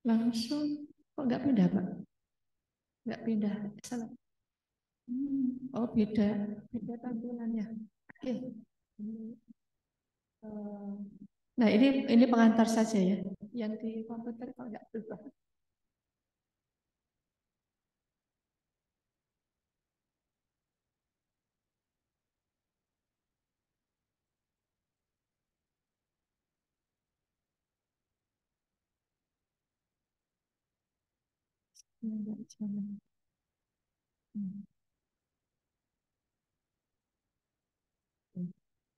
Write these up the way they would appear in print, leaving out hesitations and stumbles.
Langsung kok nggak pindah, Pak? Nggak pindah. Salah. Oh, beda. Beda tampilannya. Oke. Eh, Nah, ini pengantar saja ya. Yang di komputer kok nggak berubah. Nggak jalan. Hmm.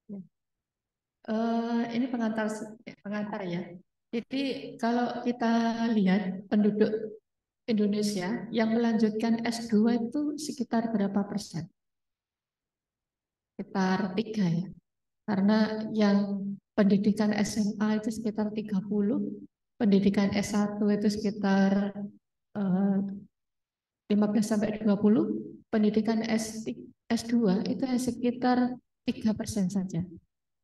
Ya. Ini pengantar ya. Jadi kalau kita lihat penduduk Indonesia yang melanjutkan S2 itu sekitar berapa persen? Sekitar 3 ya. Karena yang pendidikan SMA itu sekitar 30, pendidikan S1 itu sekitar 15 sampai 20, pendidikan S2 itu sekitar 3% saja.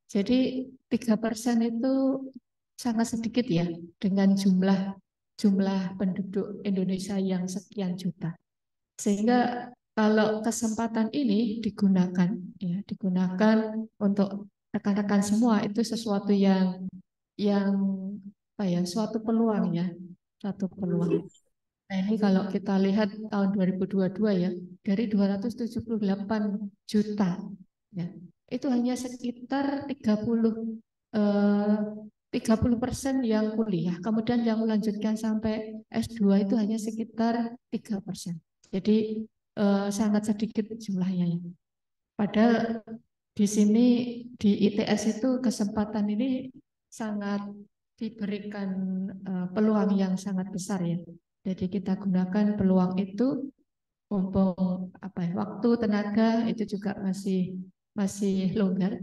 Jadi 3% itu sangat sedikit ya dengan jumlah jumlah penduduk Indonesia yang sekian juta. Sehingga kalau kesempatan ini digunakan ya digunakan untuk rekan-rekan semua itu sesuatu yang apa ya suatu peluang ya suatu peluang. Nah, ini kalau kita lihat tahun 2022 ya, dari 278 juta, ya, itu hanya sekitar 30% yang kuliah. Kemudian yang melanjutkan sampai S2 itu hanya sekitar 3%. Jadi sangat sedikit jumlahnya ya. Padahal di sini di ITS itu kesempatan ini sangat diberikan peluang yang sangat besar ya. Jadi kita gunakan peluang itu mumpung apa ya, waktu tenaga itu juga masih masih longgar,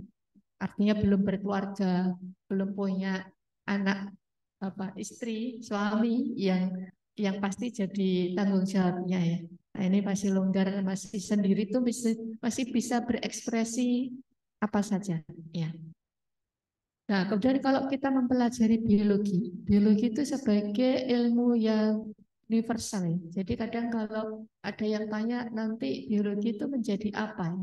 artinya belum berkeluarga, belum punya anak apa istri, suami yang pasti jadi tanggung jawabnya ya. Nah, ini masih longgar, masih sendiri tuh masih bisa berekspresi apa saja ya. Nah, kemudian kalau kita mempelajari biologi, biologi itu sebagai ilmu yang universal ya. Jadi kadang kalau ada yang tanya nanti biologi itu menjadi apa?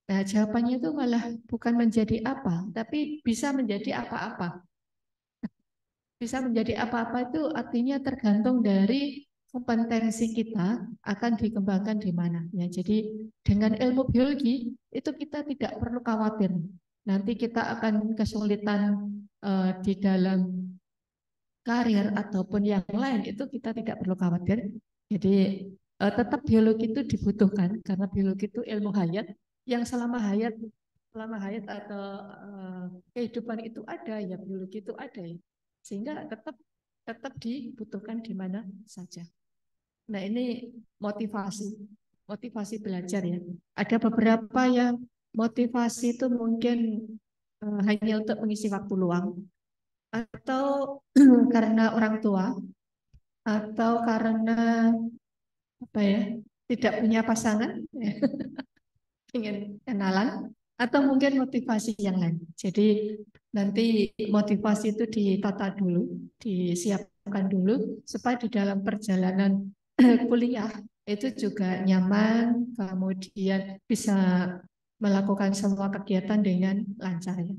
Nah, jawabannya itu malah bukan menjadi apa, tapi bisa menjadi apa-apa. Bisa menjadi apa-apa itu artinya tergantung dari kompetensi kita akan dikembangkan di mana. Ya, jadi dengan ilmu biologi itu kita tidak perlu khawatir. Nanti kita akan kesulitan di dalam karir ataupun yang lain itu kita tidak perlu khawatir. Jadi tetap biologi itu dibutuhkan karena biologi itu ilmu hayat yang selama hayat atau kehidupan itu ada ya biologi itu ada ya. Sehingga tetap tetap dibutuhkan di mana saja. Nah, ini motivasi motivasi belajar ya. Ada beberapa yang motivasi itu mungkin hanya untuk mengisi waktu luang atau karena orang tua atau karena apa ya tidak punya pasangan ya, ingin kenalan atau mungkin motivasi yang lain. Jadi nanti motivasi itu ditata dulu, disiapkan dulu supaya di dalam perjalanan kuliah itu juga nyaman, kemudian bisa melakukan semua kegiatan dengan lancar ya.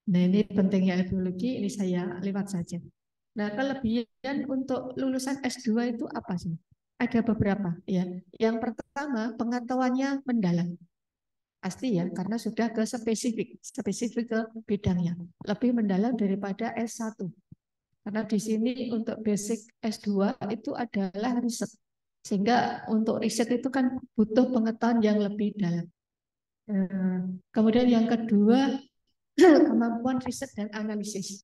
Nah, ini pentingnya biologi, ini saya lewat saja. Nah, kelebihan untuk lulusan S2 itu apa sih? Ada beberapa ya. Yang pertama, pengetahuannya mendalam. Pasti ya, karena sudah ke spesifik ke bidangnya. Lebih mendalam daripada S1. Karena di sini untuk basic S2 itu adalah riset. Sehingga untuk riset itu kan butuh pengetahuan yang lebih dalam. Kemudian yang kedua, kemampuan riset dan analisis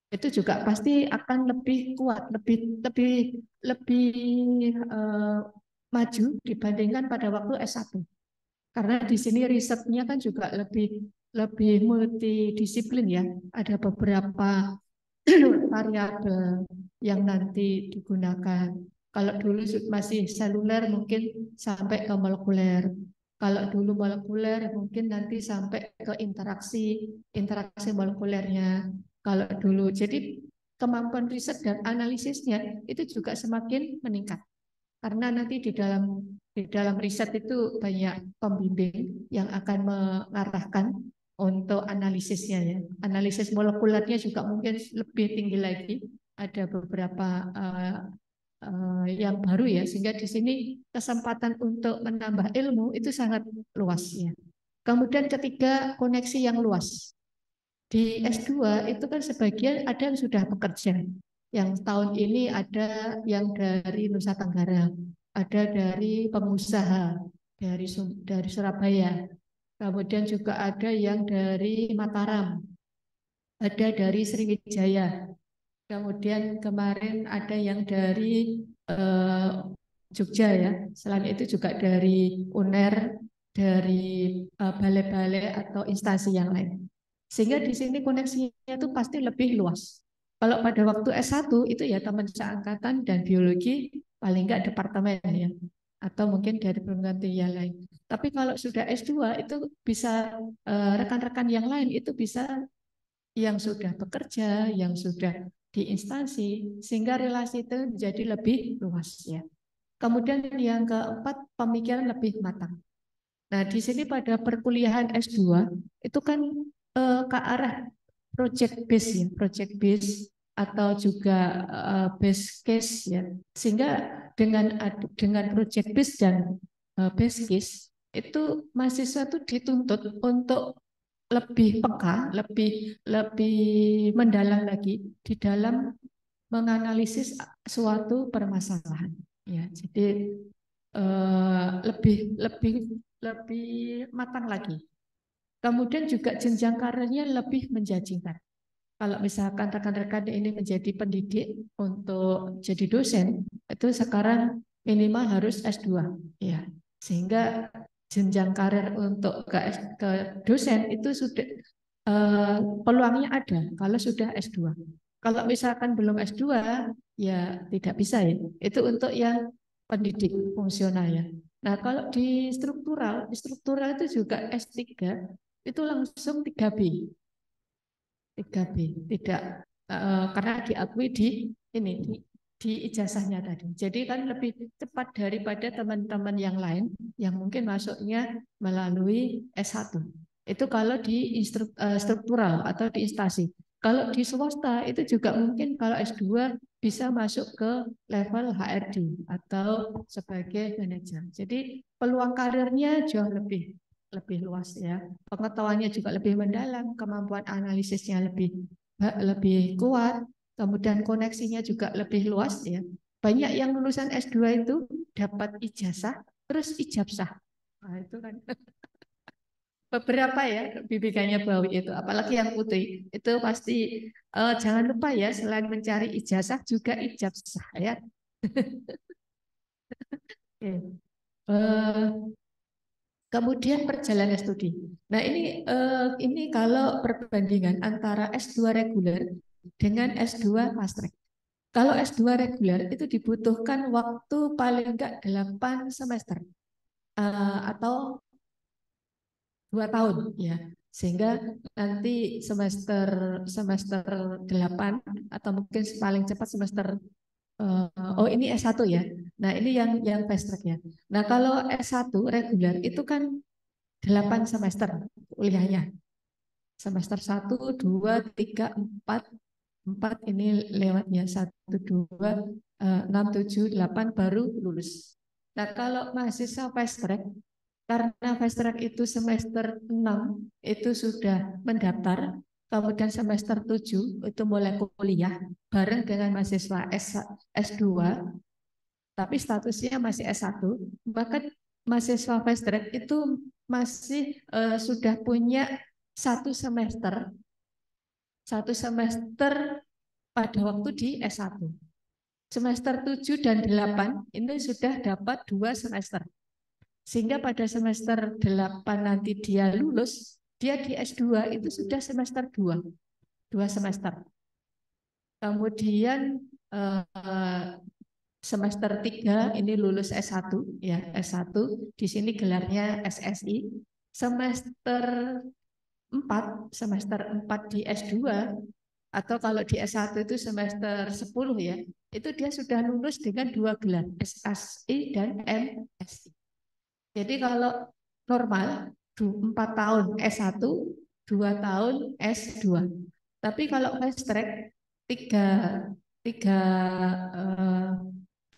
itu juga pasti akan lebih kuat, lebih lebih lebih eh, maju dibandingkan pada waktu S1. Karena di sini risetnya kan juga lebih lebih multidisiplin ya. Ada beberapa variabel yang nanti digunakan. Kalau dulu masih seluler mungkin sampai ke molekuler. Kalau dulu molekuler mungkin nanti sampai ke interaksi interaksi molekulernya. Kalau dulu jadi kemampuan riset dan analisisnya itu juga semakin meningkat. Karena nanti di dalam riset itu banyak pembimbing yang akan mengarahkan untuk analisisnya ya. Analisis molekulernya juga mungkin lebih tinggi lagi. Ada beberapa yang baru ya, sehingga di sini kesempatan untuk menambah ilmu itu sangat luas ya. Kemudian ketiga, koneksi yang luas. Di S2 itu kan sebagian ada yang sudah bekerja. Yang tahun ini ada yang dari Nusa Tenggara, ada dari pengusaha dari Surabaya. Kemudian juga ada yang dari Mataram, ada dari Sriwijaya. Kemudian kemarin ada yang dari eh, Jogja ya. Selain itu juga dari UNER, dari balai-balai atau instansi yang lain. Sehingga di sini koneksinya itu pasti lebih luas. Kalau pada waktu S1 itu ya teman seangkatan dan biologi paling enggak departemen ya. Atau mungkin dari perguruan tinggi yang lain. Tapi kalau sudah S2 itu bisa rekan-rekan yang lain itu bisa yang sudah bekerja, yang sudah di instansi, sehingga relasi itu menjadi lebih luas ya. Kemudian yang keempat, pemikiran lebih matang. Nah, di sini pada perkuliahan S2 itu kan ke arah project base ya, project base atau juga base case ya. Sehingga dengan project base dan base case itu mahasiswa itu dituntut untuk lebih peka, lebih lebih mendalam lagi di dalam menganalisis suatu permasalahan. Ya, jadi lebih lebih lebih matang lagi. Kemudian juga jenjang karirnya lebih menjanjikan. Kalau misalkan rekan-rekan ini menjadi pendidik untuk jadi dosen, itu sekarang minimal harus S2, ya. Sehingga jenjang karir untuk ke dosen itu sudah peluangnya ada kalau sudah S2. Kalau misalkan belum S2, ya tidak bisa ya. Itu untuk yang pendidik fungsional ya. Nah, kalau di struktural itu juga S3 itu langsung 3B. 3B tidak karena diakui di ijazahnya tadi. Jadi kan lebih cepat daripada teman-teman yang lain yang mungkin masuknya melalui S1. Itu kalau di struktural atau di instansi. Kalau di swasta itu juga mungkin kalau S2 bisa masuk ke level HRD atau sebagai manajer. Jadi peluang karirnya jauh lebih lebih luas ya. Pengetahuannya juga lebih mendalam, kemampuan analisisnya lebih kuat, kemudian koneksinya juga lebih luas ya. Banyak yang lulusan S2 itu dapat ijazah terus ijabsah. Nah, itu kan beberapa ya bibikannya Bawi itu, apalagi yang putih itu pasti jangan lupa ya selain mencari ijazah juga ijabsah ya. Oke. Kemudian perjalanan studi. Nah, ini kalau perbandingan antara S2 reguler dengan S2 fast track. Kalau S2 reguler itu dibutuhkan waktu paling enggak 8 semester atau 2 tahun ya. Sehingga nanti semester semester 8 atau mungkin paling cepat semester oh ini S1 ya. Nah, ini yang fast track ya. Nah, kalau S1 reguler itu kan 8 semester kuliahnya. Semester 1, 2, 3, 4 ini lewatnya 1, 2, 6, 7, 8 baru lulus. Nah, kalau mahasiswa fast track, karena fast track itu semester 6 itu sudah mendaftar, kemudian semester 7 itu mulai kuliah bareng dengan mahasiswa S2, tapi statusnya masih S1, bahkan mahasiswa fast track itu masih sudah punya satu semester pada waktu di S1. Semester 7 dan 8 ini sudah dapat 2 semester. Sehingga pada semester 8 nanti dia lulus, dia di S2 itu sudah semester 2, 2 semester. Kemudian semester 3 ini lulus S1 ya, S1 di sini gelarnya SSI. Semester 4 di S2 Atau kalau di S1 itu semester 10 ya, itu dia sudah lulus dengan 2 gelar, SSI dan MSI. Jadi kalau normal 4 tahun S1, 2 tahun S2. Tapi kalau fast track 3 tiga, eh,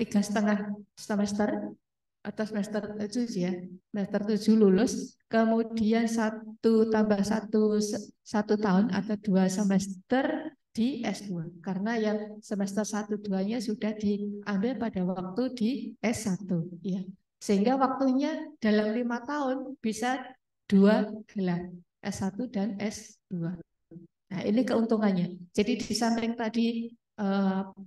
3,5 semester atau semester 7 ya, semester 7 lulus, kemudian 1 tambah 1 tahun atau 2 semester di S2. Karena yang semester 1-2-nya sudah diambil pada waktu di S1 ya. Sehingga waktunya dalam 5 tahun bisa 2 gelar, S1 dan S2. Nah, ini keuntungannya. Jadi di samping tadi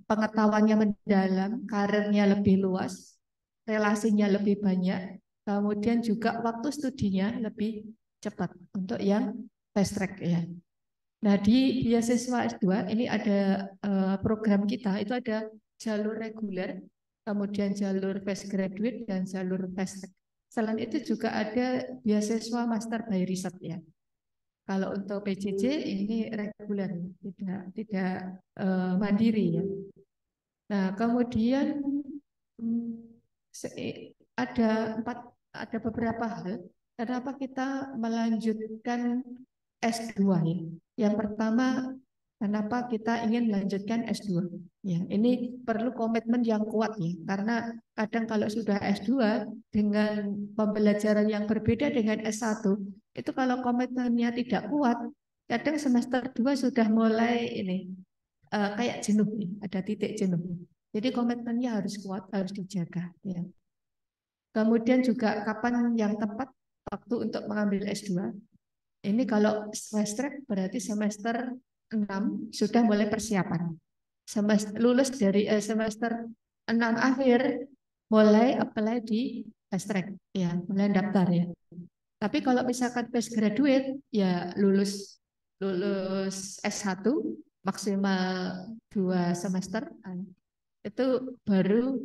pengetahuannya mendalam, karirnya lebih luas, relasinya lebih banyak, kemudian juga waktu studinya lebih cepat untuk yang fast track ya. Nah, di beasiswa S2 ini ada program kita, itu ada jalur reguler, kemudian jalur fast graduate dan jalur fast track. Selain itu juga ada beasiswa master by research ya. Kalau untuk PJJ ini reguler, tidak mandiri ya. Nah, kemudian ada ada beberapa hal kenapa kita melanjutkan S2 ya. Yang pertama, kenapa kita ingin melanjutkan S2? Ya, ini perlu komitmen yang kuat ya, karena kadang kalau sudah S2 dengan pembelajaran yang berbeda dengan S1, itu kalau komitmennya tidak kuat, kadang semester 2 sudah mulai ini kayak jenuh, ada titik jenuh. Jadi komitmennya harus kuat, harus dijaga. Ya. Kemudian juga kapan yang tepat waktu untuk mengambil S2. Ini kalau fast track berarti semester 6 sudah mulai persiapan. Semester, lulus dari semester 6 akhir mulai apply di fast track. Ya, mulai daftar ya. Tapi kalau misalkan fast graduate ya lulus lulus S1 maksimal 2 semester itu baru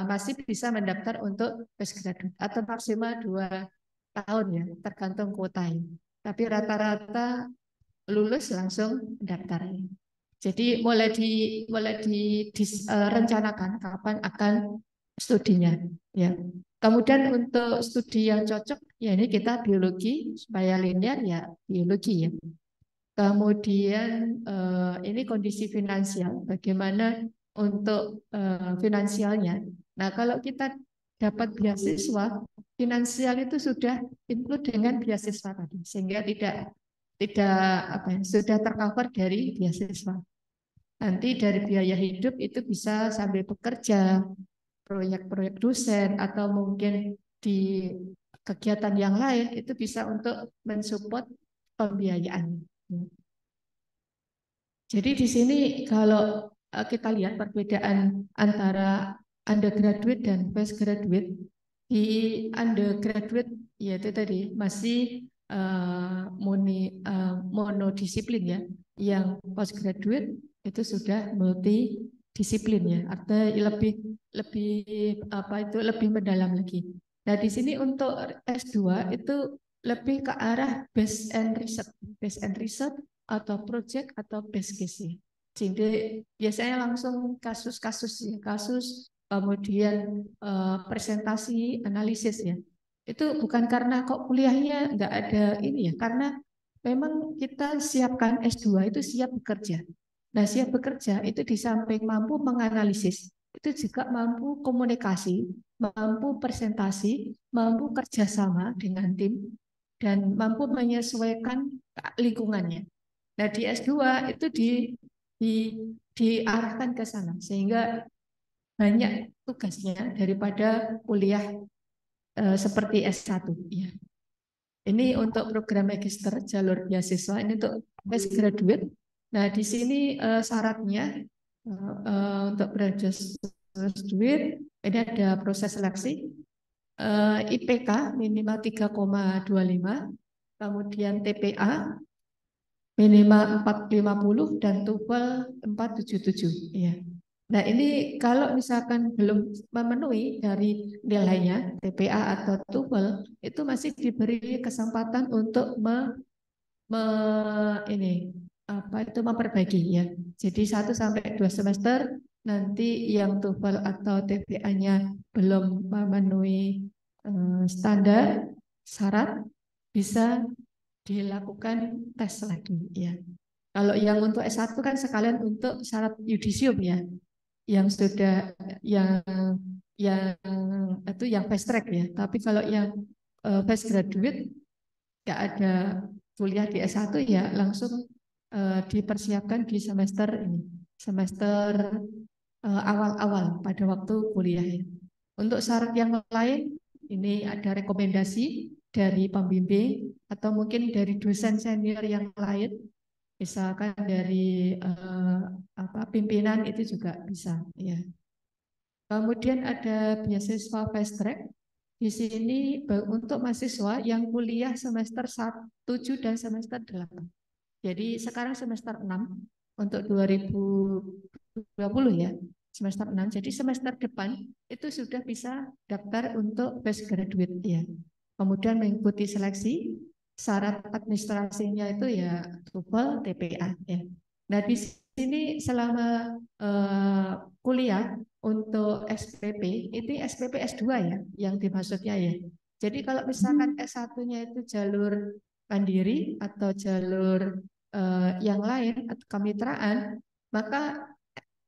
masih bisa mendaftar untuk fast graduate atau maksimal 2 tahun ya, tergantung kuotanya. Tapi rata-rata lulus langsung mendaftar. Jadi mulai direncanakan kapan akan studinya ya. Kemudian untuk studi yang cocok ya ini kita biologi supaya linear ya biologi ya. Kemudian ini kondisi finansial, bagaimana untuk finansialnya. Nah, kalau kita dapat beasiswa, finansial itu sudah include dengan beasiswa tadi, sehingga tidak apa ya, sudah tercover dari beasiswa. Nanti dari biaya hidup itu bisa sambil bekerja, proyek-proyek dosen, atau mungkin di kegiatan yang lain itu bisa untuk mensupport pembiayaan. Jadi di sini kalau kita lihat perbedaan antara undergraduate dan postgraduate, di undergraduate yaitu tadi masih monodisiplin ya, yang postgraduate itu sudah multidisiplin ya, artinya lebih apa itu lebih mendalam lagi. Nah di sini untuk S2 itu lebih ke arah base and research atau project atau base case ya. Jadi biasanya langsung kasus-kasus ya, kasus kemudian presentasi analisis ya. Itu bukan karena kok kuliahnya nggak ada ini ya, karena memang kita siapkan S2 itu siap bekerja. Nah, siap bekerja itu di samping mampu menganalisis, itu juga mampu komunikasi, mampu presentasi, mampu kerjasama dengan tim, dan mampu menyesuaikan lingkungannya. Nah, di S2 itu di, diarahkan ke sana sehingga banyak tugasnya daripada kuliah seperti S1 ya. Ini untuk program magister jalur beasiswa, ini untuk postgraduate. Nah, di sini syaratnya untuk graduate ini ada proses seleksi. IPK minimal 3,25, kemudian TPA minimal 450 dan TOEFL 477 ya. Nah, ini kalau misalkan belum memenuhi dari nilainya TPA atau TOEFL itu masih diberi kesempatan untuk ini memperbaiki ya. Jadi 1 sampai 2 semester nanti yang TOEFL atau TPA-nya belum memenuhi standar syarat bisa dilakukan tes lagi ya. Kalau yang untuk S1 kan sekalian untuk syarat yudisium ya, yang sudah yang itu yang fast track ya. Tapi kalau yang fast graduate nggak ada kuliah di S1 ya langsung dipersiapkan di semester ini, semester awal-awal pada waktu kuliah ya. Untuk syarat yang lain ini ada rekomendasi dari pembimbing atau mungkin dari dosen senior yang lain, misalkan dari pimpinan itu juga bisa ya. Kemudian ada beasiswa fast track. Di sini untuk mahasiswa yang kuliah semester 7 dan semester 8. Jadi sekarang semester 6 untuk 2020 ya, semester 6. Jadi semester depan itu sudah bisa daftar untuk fresh graduate ya. Kemudian mengikuti seleksi, syarat administrasinya itu ya TOEFL, TPA ya. Nah, di sini selama kuliah untuk SPP, itu SPP S2 ya yang dimaksudnya ya. Jadi kalau misalkan S1-nya itu jalur mandiri atau jalur yang lain atau kemitraan, maka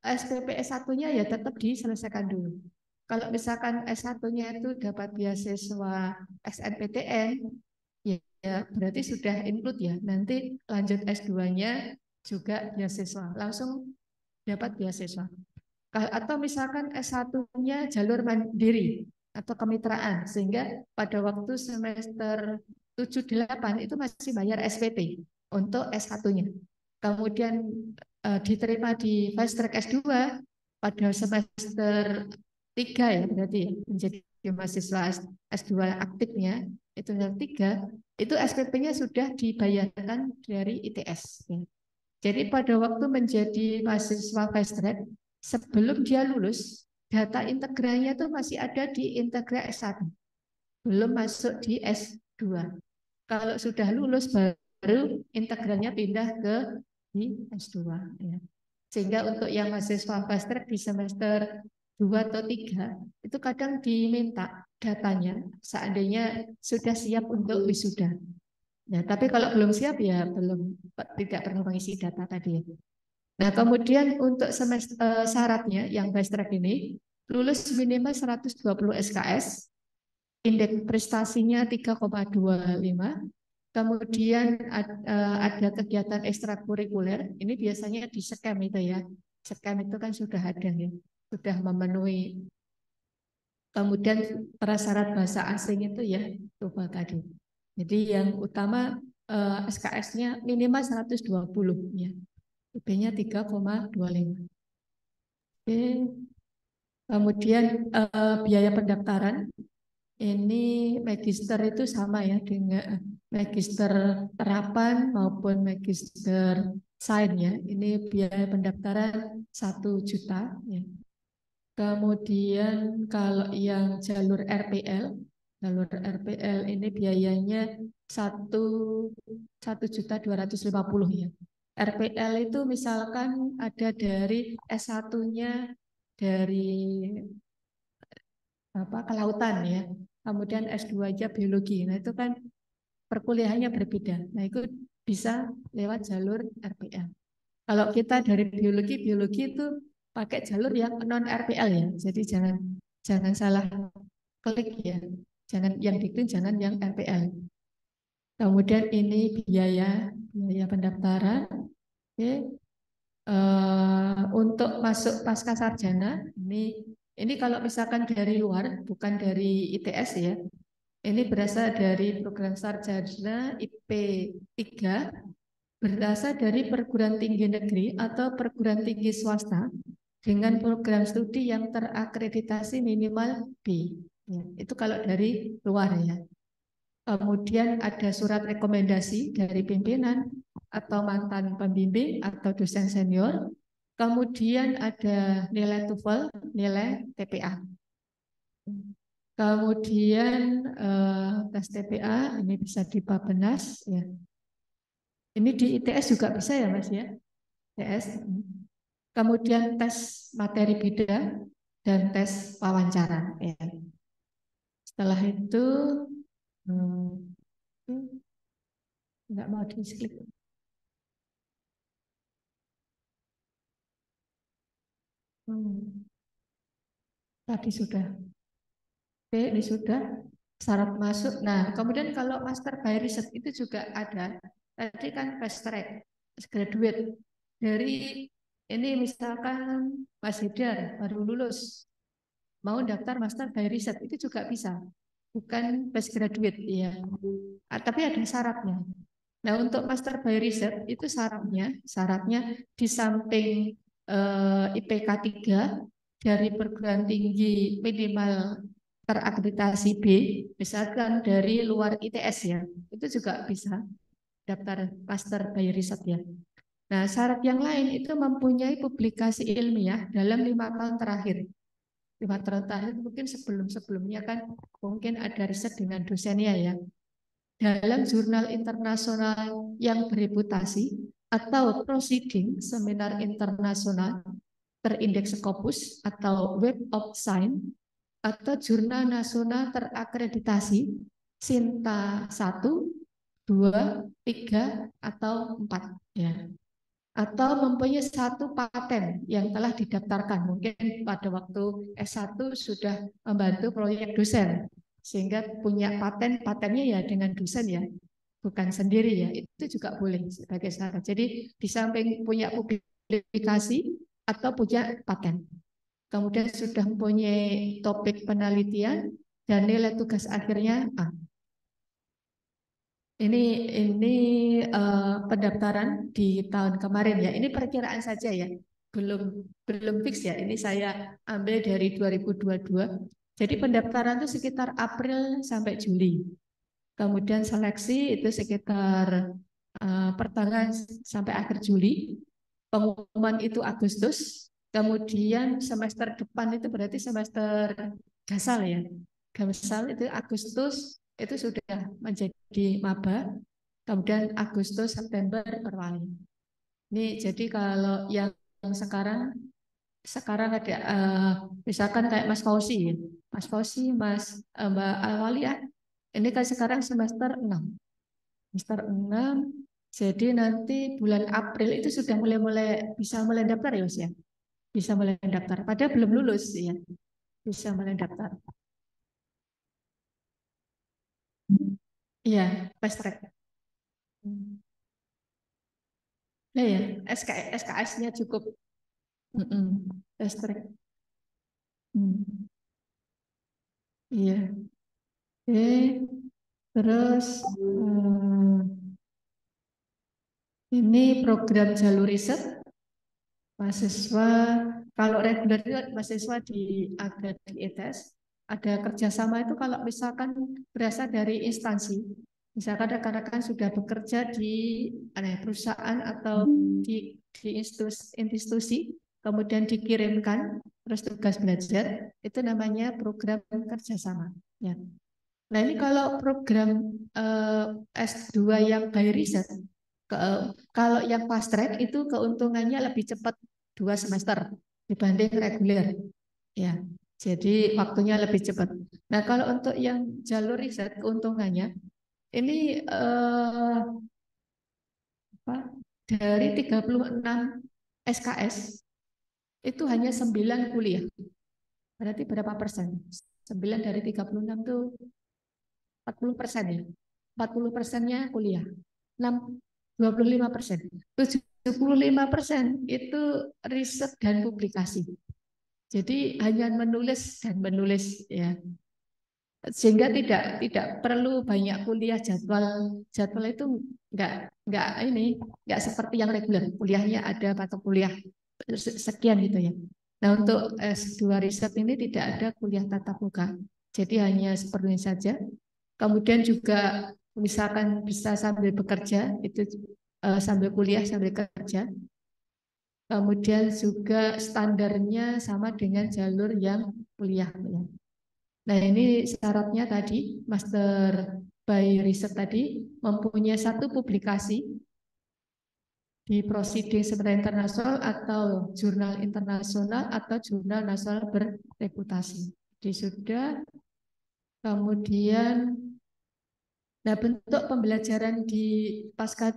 SPP S1-nya ya tetap diselesaikan dulu. Kalau misalkan S1-nya itu dapat beasiswa SNPTN, ya berarti sudah include ya. Nanti lanjut S2-nya juga beasiswa, langsung dapat beasiswa. Atau misalkan S1-nya jalur mandiri atau kemitraan, sehingga pada waktu semester 7-8 itu masih bayar SPP untuk S1-nya. Kemudian diterima di fast track S2 pada semester 3 ya berarti ya, menjadi mahasiswa S2 aktifnya itu yang 3, itu SPP-nya sudah dibayarkan dari ITS ya. Jadi pada waktu menjadi mahasiswa fast track, sebelum dia lulus, data integralnya itu masih ada di Integra S1, belum masuk di S2. Kalau sudah lulus baru integralnya pindah ke di S2. Ya. Sehingga untuk yang mahasiswa fast track di semester 2 atau 3, itu kadang diminta datanya seandainya sudah siap untuk wisuda. Nah, tapi kalau belum siap ya tidak perlu mengisi data tadi. Nah, kemudian untuk semester syaratnya yang fast track ini lulus minimal 120 SKS, indeks prestasinya 3,25. Kemudian ada kegiatan ekstrakurikuler. Ini biasanya di Scam itu ya. Scam itu kan sudah ada ya, sudah memenuhi. Kemudian prasyarat bahasa asing itu ya TOEFL tadi. Jadi yang utama SKS-nya minimal 120 ya. IP-nya 3,25. Oke. Kemudian biaya pendaftaran ini magister itu sama ya dengan magister terapan maupun magister sains ya. Ini biaya pendaftaran 1 juta ya. Kemudian kalau yang jalur RPL ini biayanya 1.250.000 ya. RPL itu misalkan ada dari S1-nya dari kelautan ya, kemudian S2 aja biologi. Nah itu kan perkuliahannya berbeda. Nah itu bisa lewat jalur RPL. Kalau kita dari biologi itu pakai jalur yang non RPL ya. Jadi jangan salah klik ya. Jangan yang diklik, jangan yang RPL. Kemudian ini biaya pendaftaran. Oke. Untuk masuk pasca sarjana ini kalau misalkan dari luar bukan dari ITS ya. Ini berasal dari program sarjana IP 3, berasal dari perguruan tinggi negeri atau perguruan tinggi swasta dengan program studi yang terakreditasi minimal B. Ya, itu kalau dari luar ya. Kemudian ada surat rekomendasi dari pimpinan atau mantan pembimbing atau dosen senior. Kemudian ada nilai TOEFL, nilai TPA. Kemudian tes TPA ini bisa di Bappenas ya. Ini di ITS juga bisa ya Mas ya, ITS. Kemudian tes materi bidang dan tes wawancara. Ya. Setelah itu nggak mau di-skip. Tadi sudah. Oke, ini sudah syarat masuk. Nah, kemudian kalau master by research itu juga ada. Tadi kan fast track, graduate. Dari ini misalkan Mas Hidar baru lulus, mau daftar master by research itu juga bisa. Bukan fresh graduate, ya. Tapi ada syaratnya. Nah, untuk master by research itu syaratnya di samping IPK 3 dari perguruan tinggi minimal terakreditasi B, misalkan dari luar ITS ya, itu juga bisa daftar master by research ya. Nah, syarat yang lain itu mempunyai publikasi ilmiah dalam 5 tahun terakhir. 5 tahun terakhir mungkin sebelum-sebelumnya kan mungkin ada riset dengan dosennya ya. Dalam jurnal internasional yang bereputasi atau proceeding seminar internasional terindeks Scopus atau Web of Science atau jurnal nasional terakreditasi Sinta 1, 2, 3, atau 4 ya. Atau mempunyai satu paten yang telah didaftarkan. Mungkin pada waktu S1 sudah membantu proyek dosen sehingga punya patennya ya dengan dosen ya, bukan sendiri ya. Itu juga boleh sebagai syarat. Jadi di samping punya publikasi atau punya paten. Kemudian sudah mempunyai topik penelitian dan nilai tugas akhirnya A. Ini pendaftaran di tahun kemarin ya. Ini perkiraan saja ya. Belum fix ya. Ini saya ambil dari 2022. Jadi pendaftaran itu sekitar April sampai Juli. Kemudian seleksi itu sekitar pertengahan sampai akhir Juli. Pengumuman itu Agustus. Kemudian semester depan itu berarti semester gasal ya. Gasal itu Agustus itu sudah menjadi maba, kemudian Agustus September perwali. Ini jadi kalau yang sekarang ada misalkan kayak Mas Fauzi, Mbak Alwalia, ini kan sekarang semester 6. Semester 6, jadi nanti bulan April itu sudah mulai bisa mulai daftar ya, Mas ya? Bisa mulai daftar. Padahal belum lulus ya, bisa mulai daftar. Iya, fast track. Nah ya, SKS-nya cukup. Fast track. Iya. Oke, terus ini program jalur riset mahasiswa. Kalau reguler itu mahasiswa ada di ETS, ada kerjasama itu kalau misalkan berasal dari instansi, misalkan rekan-rekan sudah bekerja di perusahaan atau di institusi, kemudian dikirimkan terus tugas belajar, itu namanya program kerjasama. Ya. Nah ini kalau program S2 yang by riset, kalau yang fast track itu keuntungannya lebih cepat 2 semester dibanding reguler, ya. Jadi waktunya lebih cepat. Nah kalau untuk yang jalur riset keuntungannya ini dari 36 SKS itu hanya 9 kuliah. Berarti berapa persen? 9 dari 36 itu 40% ya. 40%-nya kuliah. 25%. 75% itu riset dan publikasi. Jadi hanya menulis dan menulis ya. Sehingga tidak perlu banyak kuliah, jadwal itu enggak seperti yang reguler. Kuliahnya ada atau kuliah sekian gitu ya. Nah, untuk S2 riset ini tidak ada kuliah tatap muka. Jadi hanya seperti saja. Kemudian juga misalkan bisa sambil bekerja, itu sambil kuliah sambil kerja. Kemudian juga standarnya sama dengan jalur yang kuliah. Nah ini syaratnya tadi, master by research tadi mempunyai satu publikasi di proceeding sebenarnya internasional atau jurnal internasional atau jurnal nasional berreputasi. Jadi sudah, kemudian nah bentuk pembelajaran di pasca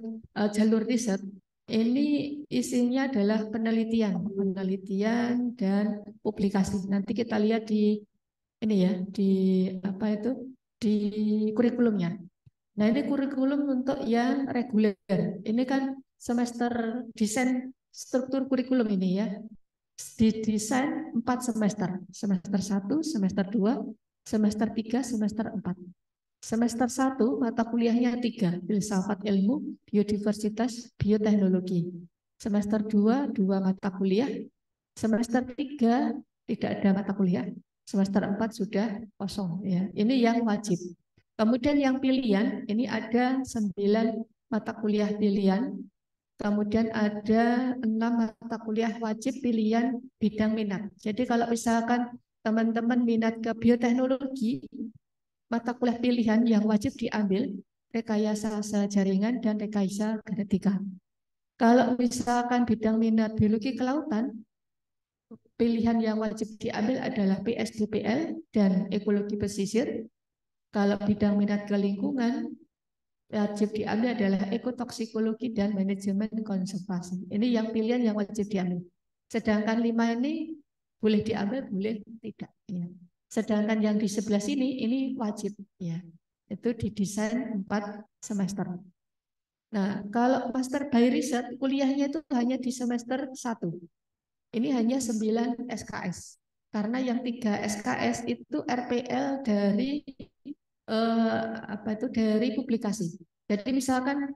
jalur riset ini isinya adalah penelitian dan publikasi. Nanti kita lihat di ini ya, di apa itu, di kurikulumnya. Nah, ini kurikulum untuk yang reguler. Ini kan semester desain struktur kurikulum ini ya. Didesain 4 semester. Semester 1, semester 2, semester 3, semester 4. Semester 1 mata kuliahnya 3, filsafat ilmu, biodiversitas, bioteknologi. Semester 2, 2 mata kuliah. Semester 3 tidak ada mata kuliah. Semester 4 sudah kosong ya. Ini yang wajib. Kemudian yang pilihan, ini ada 9 mata kuliah pilihan. Kemudian ada 6 mata kuliah wajib pilihan bidang minat. Jadi kalau misalkan teman-teman minat ke bioteknologi, mata kuliah pilihan yang wajib diambil rekayasa jaringan dan rekayasa genetika. Kalau misalkan bidang minat biologi kelautan, pilihan yang wajib diambil adalah PSDPL dan ekologi pesisir. Kalau bidang minat ke lingkungan, wajib diambil adalah ekotoksikologi dan manajemen konservasi. Ini yang pilihan yang wajib diambil. Sedangkan 5 ini boleh diambil, boleh tidak. Ya. Sedangkan yang di sebelah sini ini wajib. Ya. Itu didesain 4 semester. Nah, kalau master by research, kuliahnya itu hanya di semester 1. Ini hanya 9 SKS. Karena yang 3 SKS itu RPL dari dari publikasi. Jadi misalkan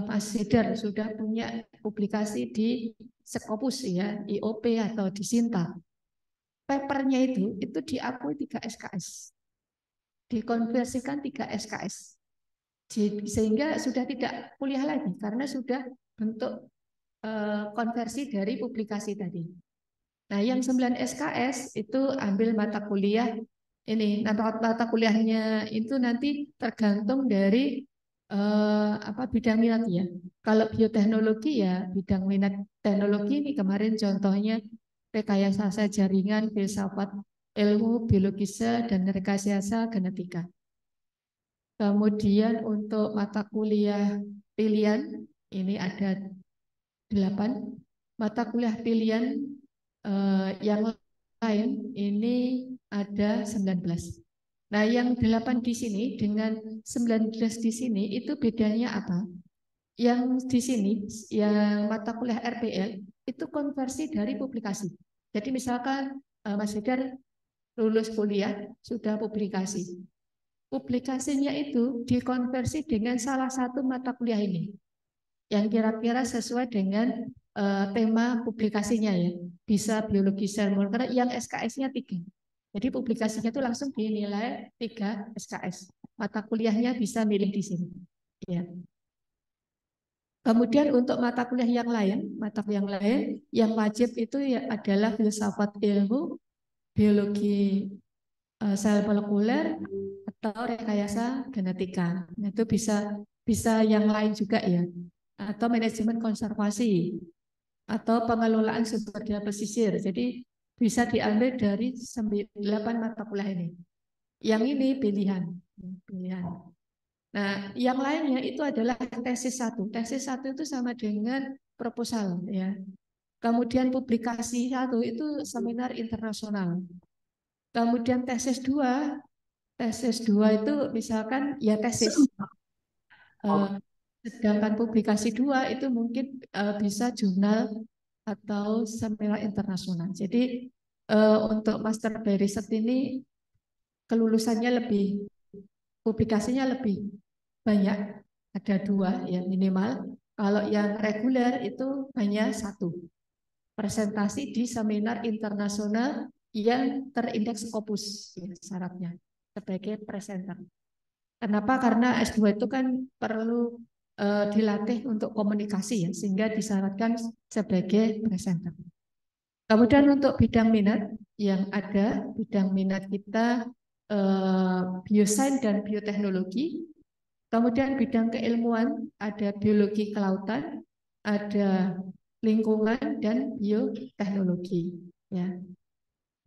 Mas Hidar sudah punya publikasi di Scopus ya, IOP atau di Sinta. Papernya itu diakui 3 SKS. Dikonversikan 3 SKS. Sehingga sudah tidak kuliah lagi karena sudah bentuk konversi dari publikasi tadi. Nah, yang 9 SKS itu ambil mata kuliah ini. Nah, mata kuliahnya itu nanti tergantung dari bidang minat ya. Kalau bioteknologi ya bidang minat teknologi ini kemarin contohnya rekayasa jaringan, filsafat ilmu, biologisme dan rekayasa genetika. Kemudian untuk mata kuliah pilihan ini ada 8 mata kuliah pilihan yang lain ini ada 19. Nah, yang 8 di sini dengan 19 di sini itu bedanya apa? Yang di sini yang mata kuliah RPL itu konversi dari publikasi. Jadi misalkan Mas Hidar lulus kuliah sudah publikasi. Publikasinya itu dikonversi dengan salah satu mata kuliah ini yang kira-kira sesuai dengan tema publikasinya ya. Bisa biologi sel molekuler yang SKS-nya 3. Jadi publikasinya itu langsung dinilai 3 SKS. Mata kuliahnya bisa milih di sini. Ya. Kemudian untuk mata kuliah yang lain yang wajib itu ya adalah filsafat ilmu, biologi sel molekuler atau rekayasa genetika. Nah, itu bisa yang lain juga ya. Atau manajemen konservasi atau pengelolaan sumber daya pesisir. Jadi bisa diambil dari 8 mata kuliah ini. Yang ini pilihan. Nah, yang lainnya itu adalah tesis 1. Tesis 1 itu sama dengan proposal ya. Kemudian publikasi 1 itu seminar internasional. Kemudian tesis 2 itu misalkan ya tesis. Sedangkan publikasi 2 itu mungkin bisa jurnal atau seminar internasional. Jadi untuk master by research ini kelulusannya publikasinya lebih banyak, ada 2 ya minimal. Kalau yang reguler itu hanya 1. Presentasi di seminar internasional yang terindeks Scopus ya, syaratnya sebagai presenter. Kenapa? Karena S2 itu kan perlu dilatih untuk komunikasi ya, sehingga disyaratkan sebagai presenter. Kemudian untuk bidang minat yang ada, bidang minat kita biosains dan bioteknologi. Kemudian bidang keilmuan ada biologi kelautan, ada lingkungan dan bioteknologi. Ya.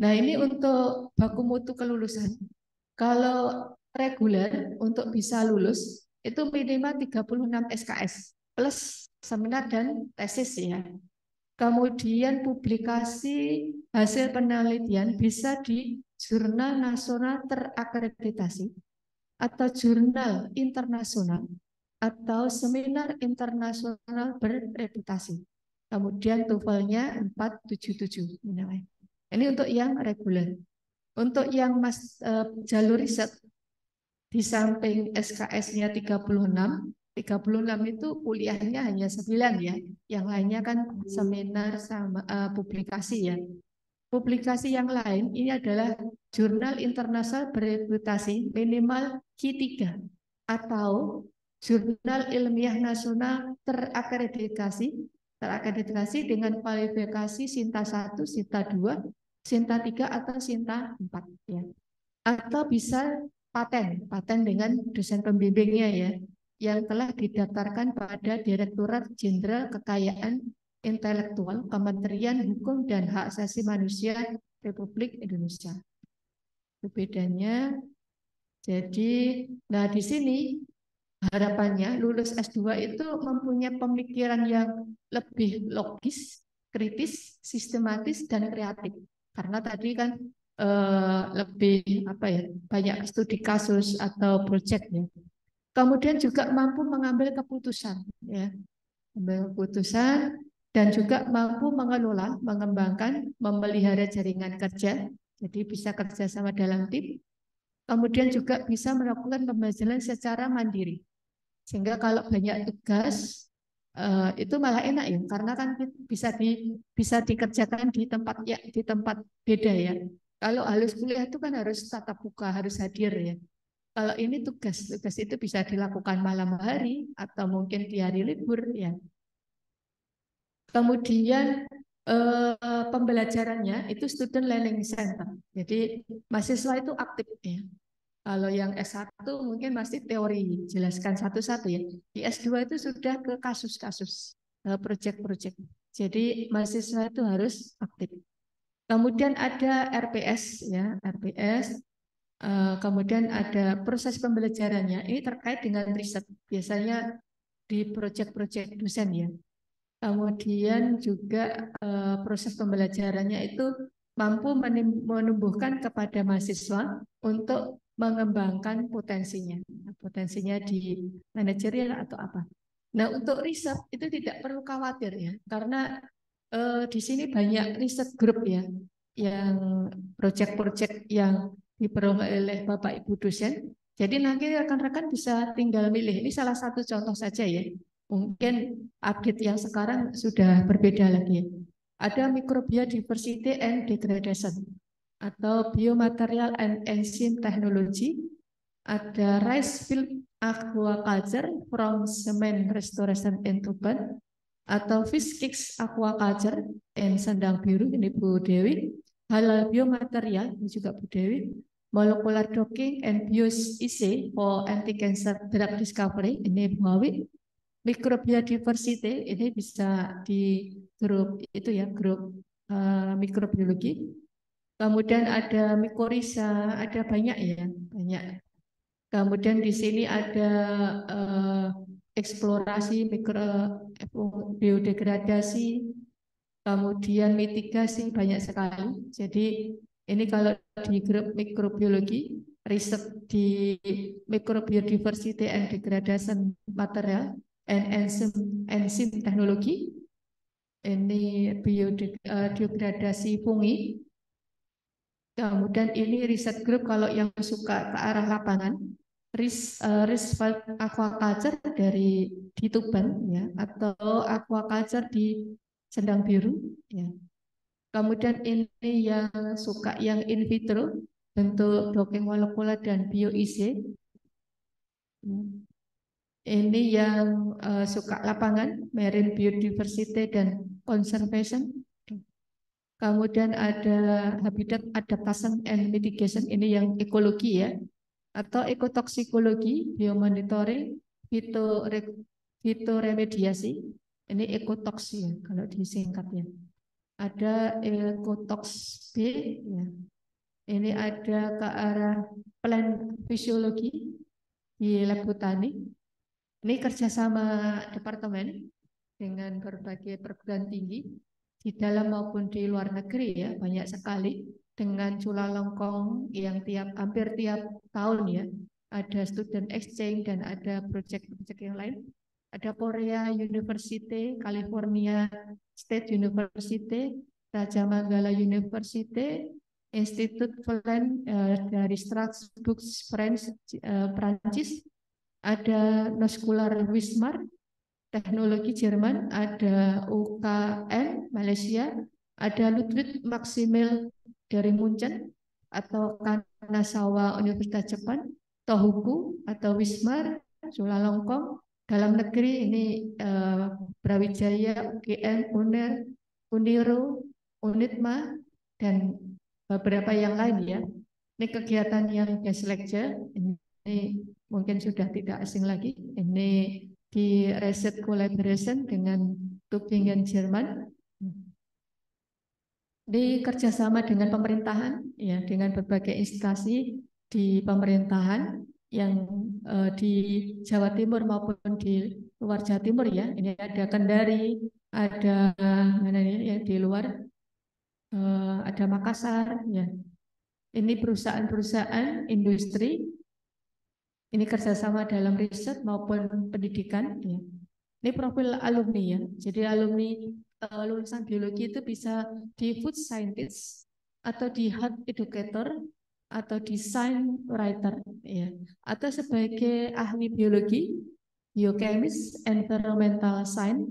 Nah, ini untuk baku mutu kelulusan. Kalau reguler untuk bisa lulus itu minimal 36 SKS plus seminar dan tesis ya. Kemudian publikasi hasil penelitian bisa di jurnal nasional terakreditasi atau jurnal internasional atau seminar internasional berreputasi. Kemudian TOEFL-nya 477 minimal. Ini untuk yang reguler. Untuk yang jalur riset di samping SKS-nya 36 itu kuliahnya hanya 9 ya. Yang lainnya kan seminar sama publikasi ya. Publikasi yang lain ini adalah jurnal internasional berreputasi minimal Q3 atau jurnal ilmiah nasional terakreditasi dengan kualifikasi Sinta 1, Sinta 2, Sinta 3 atau Sinta 4 ya. Atau bisa paten dengan dosen pembimbingnya ya yang telah didaftarkan pada Direktorat Jenderal Kekayaan Intelektual Kementerian Hukum dan Hak Asasi Manusia Republik Indonesia. Bedanya, jadi, nah di sini harapannya lulus S2 itu mempunyai pemikiran yang lebih logis, kritis, sistematis, dan kreatif. Karena tadi kan lebih apa ya banyak studi kasus atau proyek ya. Kemudian juga mampu mengambil keputusan ya, mengambil keputusan dan juga mampu mengelola, mengembangkan, memelihara jaringan kerja. Jadi bisa kerja sama dalam tim. Kemudian juga bisa melakukan pembelajaran secara mandiri. Sehingga kalau banyak tugas itu malah enak ya, karena kan bisa dikerjakan di tempat beda ya. Kalau halus kuliah itu kan harus tatap muka, harus hadir ya. Kalau ini tugas itu bisa dilakukan malam hari atau mungkin di hari libur ya. Kemudian pembelajarannya itu student learning center. Jadi mahasiswa itu aktif ya. Kalau yang S1 mungkin masih teori, jelaskan satu-satu ya. Di S2 itu sudah ke kasus-kasus, proyek-proyek. Jadi mahasiswa itu harus aktif. Kemudian ada RPS ya, RPS. Kemudian ada proses pembelajarannya. Ini terkait dengan riset. Biasanya di proyek-proyek dosen ya. Kemudian juga proses pembelajarannya itu mampu menumbuhkan kepada mahasiswa untuk mengembangkan potensinya. Potensinya di manajerial atau apa. Nah, untuk riset itu tidak perlu khawatir ya, karena di sini banyak riset grup ya, yang proyek-proyek yang diperoleh oleh Bapak Ibu dosen. Jadi nanti rekan-rekan bisa tinggal milih. Ini salah satu contoh saja ya. Mungkin update yang sekarang sudah berbeda lagi. Ada microbiodiversity and degradation atau biomaterial and enzyme technology, ada rice field aquaculture from cement restoration and tuban, atau fish kicks aquaculture and Sendang Biru, ini Bu Dewi, halal biomaterial, ini juga Bu Dewi, molecular docking and bioassay for anti-cancer drug discovery, ini Bu Hawi, microbiodiversity, ini bisa di grup itu ya, grup mikrobiologi. Kemudian ada mikorisa, ada banyak ya, banyak. Kemudian di sini ada eksplorasi biodegradasi, kemudian mitigasi, banyak sekali. Jadi ini kalau di grup mikrobiologi, riset di microbiodiversity and degradation material and enzyme teknologi, ini biodegradasi fungi. Kemudian ini riset grup kalau yang suka ke arah lapangan, Risfield Aquaculture dari di Tuban ya, atau Aquaculture di Sendang Biru ya. Kemudian ini yang suka yang in vitro, bentuk docking molekuler dan bioassay. Ini yang suka lapangan, marine biodiversity dan conservation. Kemudian ada habitat adaptation and mitigation, ini yang ekologi ya, atau ekotoksikologi, biomonitoring, fitoremediasi, Ini Ecotox ya, kalau disingkat ya. Ada Ecotox B ya. Ini ada ke arah plant fisiologi di lab botani. Ini kerjasama departemen dengan berbagai perguruan tinggi di dalam maupun di luar negeri ya, banyak sekali dengan Chulalongkorn yang hampir tiap tahun ya ada student exchange dan ada proyek-proyek yang lain. Ada Korea University, California State University, Raja Manggala University, Institut Florent dari Strasbourg, Prancis, ada Noskolar Wismar Teknologi Jerman, ada UKM Malaysia, ada Ludwig Maximil dari Munchen atau Kanazawa Universitas Jeppan, Tohoku atau Wismar, Chulalongkorn. Dalam negeri ini Brawijaya, UGM, UNER, Uniro, Unitma, dan beberapa yang lain ya. Ini kegiatan yang guest lecture, ini mungkin sudah tidak asing lagi. Ini di Research Collaboration dengan Tübingen, Jerman. Di kerjasama dengan pemerintahan, ya, dengan berbagai instansi di pemerintahan yang di Jawa Timur maupun di luar Jawa Timur ya. Ini ada Kendari, ada mana ini ya di luar, ada Makassar, ya. Ini perusahaan-perusahaan industri. Ini kerjasama dalam riset maupun pendidikan. Ya. Ini profil alumni ya. Jadi alumni lulusan biologi itu bisa di food scientist atau di health educator atau di science writer ya. Atau sebagai ahli biologi, biochemist, environmental science,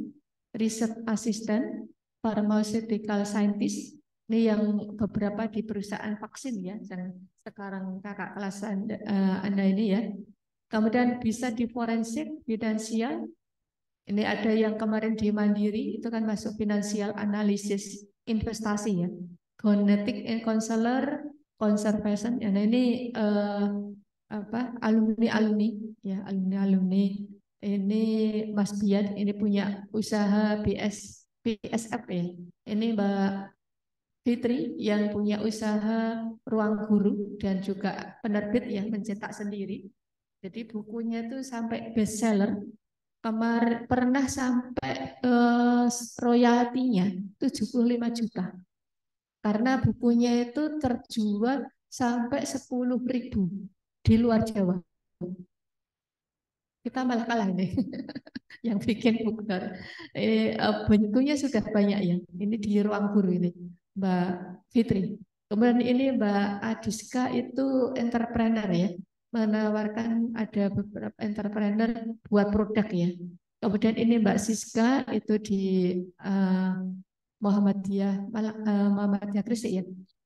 research assistant, pharmaceutical scientist. Ini yang beberapa di perusahaan vaksin ya, yang sekarang kakak kelas anda ini ya. Kemudian bisa di forensik, finansial. Ini ada yang kemarin di Mandiri, itu kan masuk finansial analisis investasi ya. Genetic and counselor, conservation. Ya, nah ini alumni ya, alumni. Ini Mas Bian, ini punya usaha BSF ya. Ini Mbak Fitri yang punya usaha ruang guru dan juga penerbit yang mencetak sendiri. Jadi bukunya itu sampai bestseller. Pernah sampai royaltinya 75 juta. Karena bukunya itu terjual sampai 10.000 di luar Jawa. Kita malah kalah nih yang bikin buku. Bukunya sudah banyak ya. Ini di ruang guru ini, Mbak Fitri. Kemudian ini Mbak Adiska itu entrepreneur ya, menawarkan ada beberapa entrepreneur buat produk ya. Kemudian ini Mbak Siska itu di Muhammadiyah Kristen ya.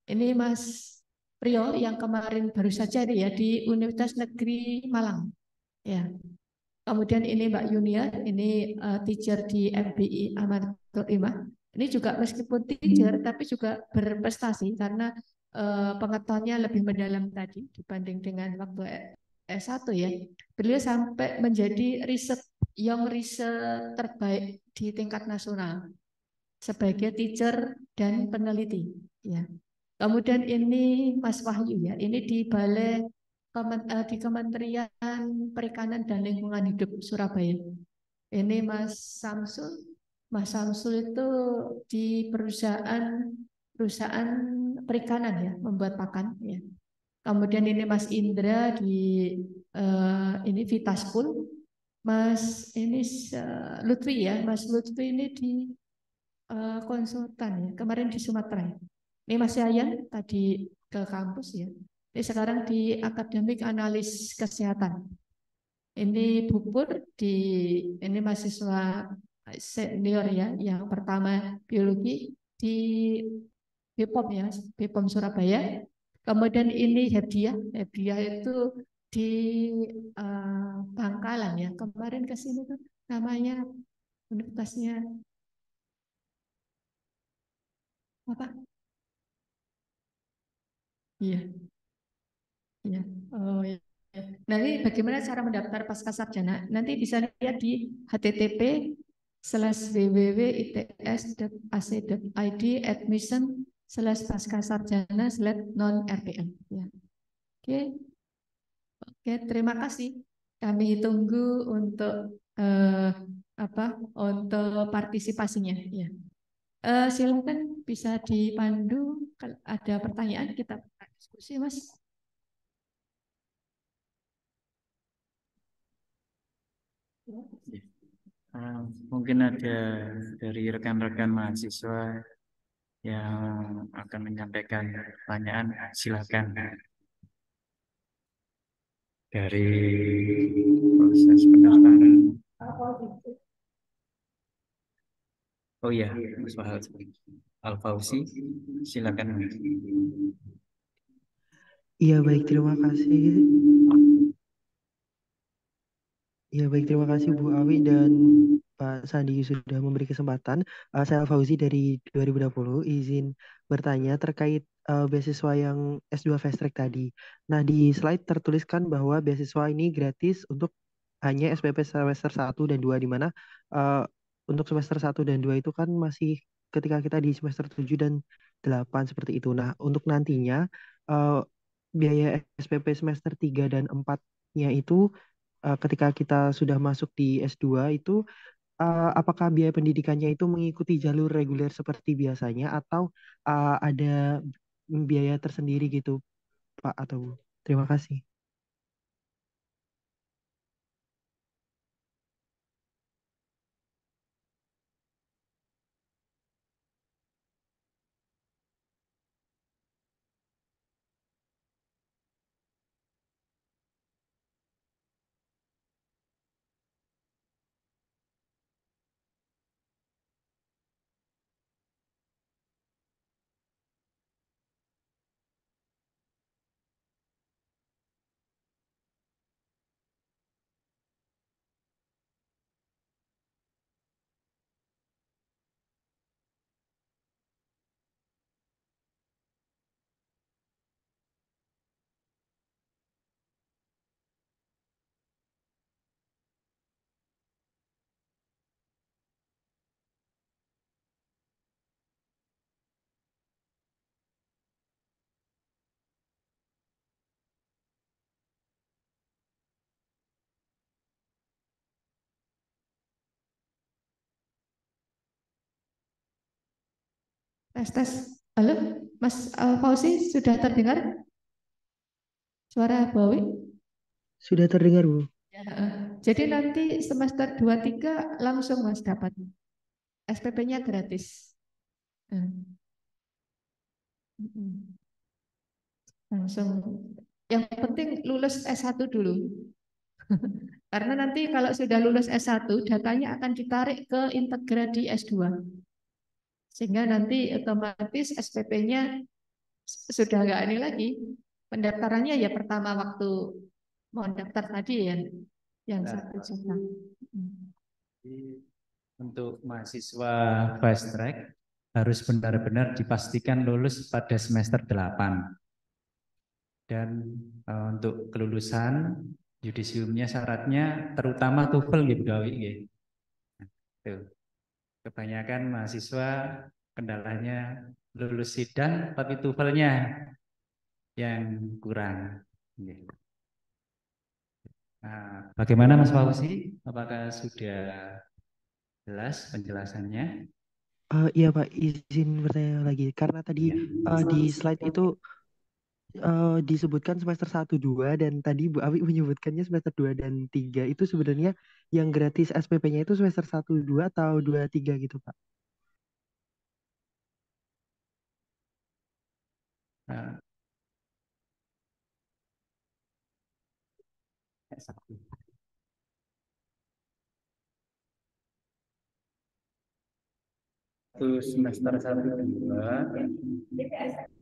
Ini Mas Priyo yang kemarin baru saja ya di Universitas Negeri Malang ya. Kemudian ini Mbak Yunia, ini teacher di FBI Amatul Imah. Ini juga meskipun teacher, tapi juga berprestasi karena pengetahuannya lebih mendalam tadi dibanding dengan waktu S1 ya. Beliau sampai menjadi young riset terbaik di tingkat nasional sebagai teacher dan peneliti. Ya. Kemudian ini Mas Wahyu ya, ini di Balai di Kementerian Perikanan dan Lingkungan Hidup Surabaya. Ini Mas Samsul. Mas Samsul itu di perusahaan perikanan ya, membuat pakan ya. Kemudian ini Mas Indra di ini Vitaskul. Mas ini Lutfi ya, Mas Lutfi ini di konsultan ya, kemarin di Sumatera ya. Ini Mas Yayan tadi ke kampus ya. Ini sekarang di akademik analis kesehatan. Ini Bupur ini mahasiswa senior ya, yang pertama biologi di BPOM ya, BPOM Surabaya. Kemudian ini Hediah itu di Bangkalan ya. Kemarin ke sini tuh namanya universitasnya apa? Iya, iya. Oh ya. Nah, ini bagaimana cara mendaftar pasca sarjana? Nanti bisa lihat di http www.its.ac.id admission/pascasarjana/non-RPM. Ya. Oke, oke, terima kasih. Kami tunggu untuk eh, apa? Untuk partisipasinya. Ya. Silakan bisa dipandu kalau ada pertanyaan kita diskusi, Mas. Mungkin ada dari rekan-rekan mahasiswa yang akan menyampaikan pertanyaan, silakan. Dari proses pendaftaran. Oh iya, Mas Fahad. Al-Fauzi, silakan. Iya baik, terima kasih. Ya baik, terima kasih Bu Awi dan Pak Sandi sudah memberi kesempatan. Saya Fauzi dari 2020, izin bertanya terkait beasiswa yang S2 Fast Track tadi. Nah, di slide tertuliskan bahwa beasiswa ini gratis untuk hanya SPP semester 1 dan 2, di mana eh, untuk semester 1 dan 2 itu kan masih ketika kita di semester 7 dan 8 seperti itu. Nah, untuk nantinya eh, biaya SPP semester 3 dan 4-nya itu ketika kita sudah masuk di S2 itu apakah biaya pendidikannya itu mengikuti jalur reguler seperti biasanya atau ada biaya tersendiri gitu Pak atau Bu? Terima kasih. Tes, tes. Halo, Mas Fauzi, sudah terdengar suara Bawi? Sudah terdengar Bu? Ya, jadi nanti semester 2 3 langsung Mas dapat. SPP-nya gratis. Eh, mm-mm. Langsung. Yang penting lulus S1 dulu. Karena nanti kalau sudah lulus S1, datanya akan ditarik ke Integra di S2. Sehingga nanti otomatis SPP-nya sudah nggak ini lagi. Pendaftarannya ya pertama waktu mau daftar tadi ya, yang Nah, 1 juta. untuk mahasiswa fast track harus benar-benar dipastikan lulus pada semester 8. Dan untuk kelulusan yudisiumnya syaratnya terutama TOEFL gitu gawi gitu. Tuh. Kebanyakan mahasiswa kendalanya lulus sidang tapi TOEFL-nya yang kurang. Gitu. Nah, bagaimana Mas Fauzi? Apakah sudah jelas penjelasannya? Iya Pak, izin bertanya lagi karena tadi Ya. di slide itu disebutkan semester 1 2 dan tadi Bu Awi menyebutkannya semester 2 dan 3 itu sebenarnya yang gratis SPP-nya itu semester 1 2 atau 2 3 gitu Pak. Nah, itu semester 1 2.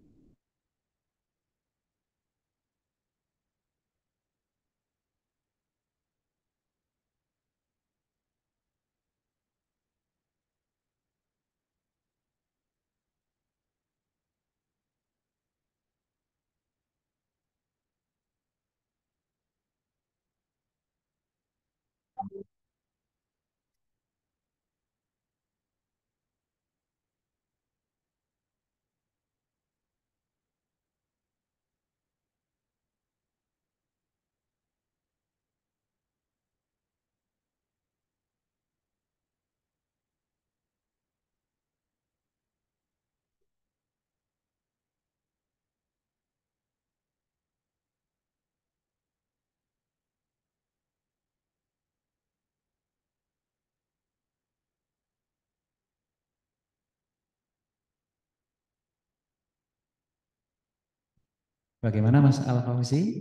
Bagaimana Mas Al-Fauzi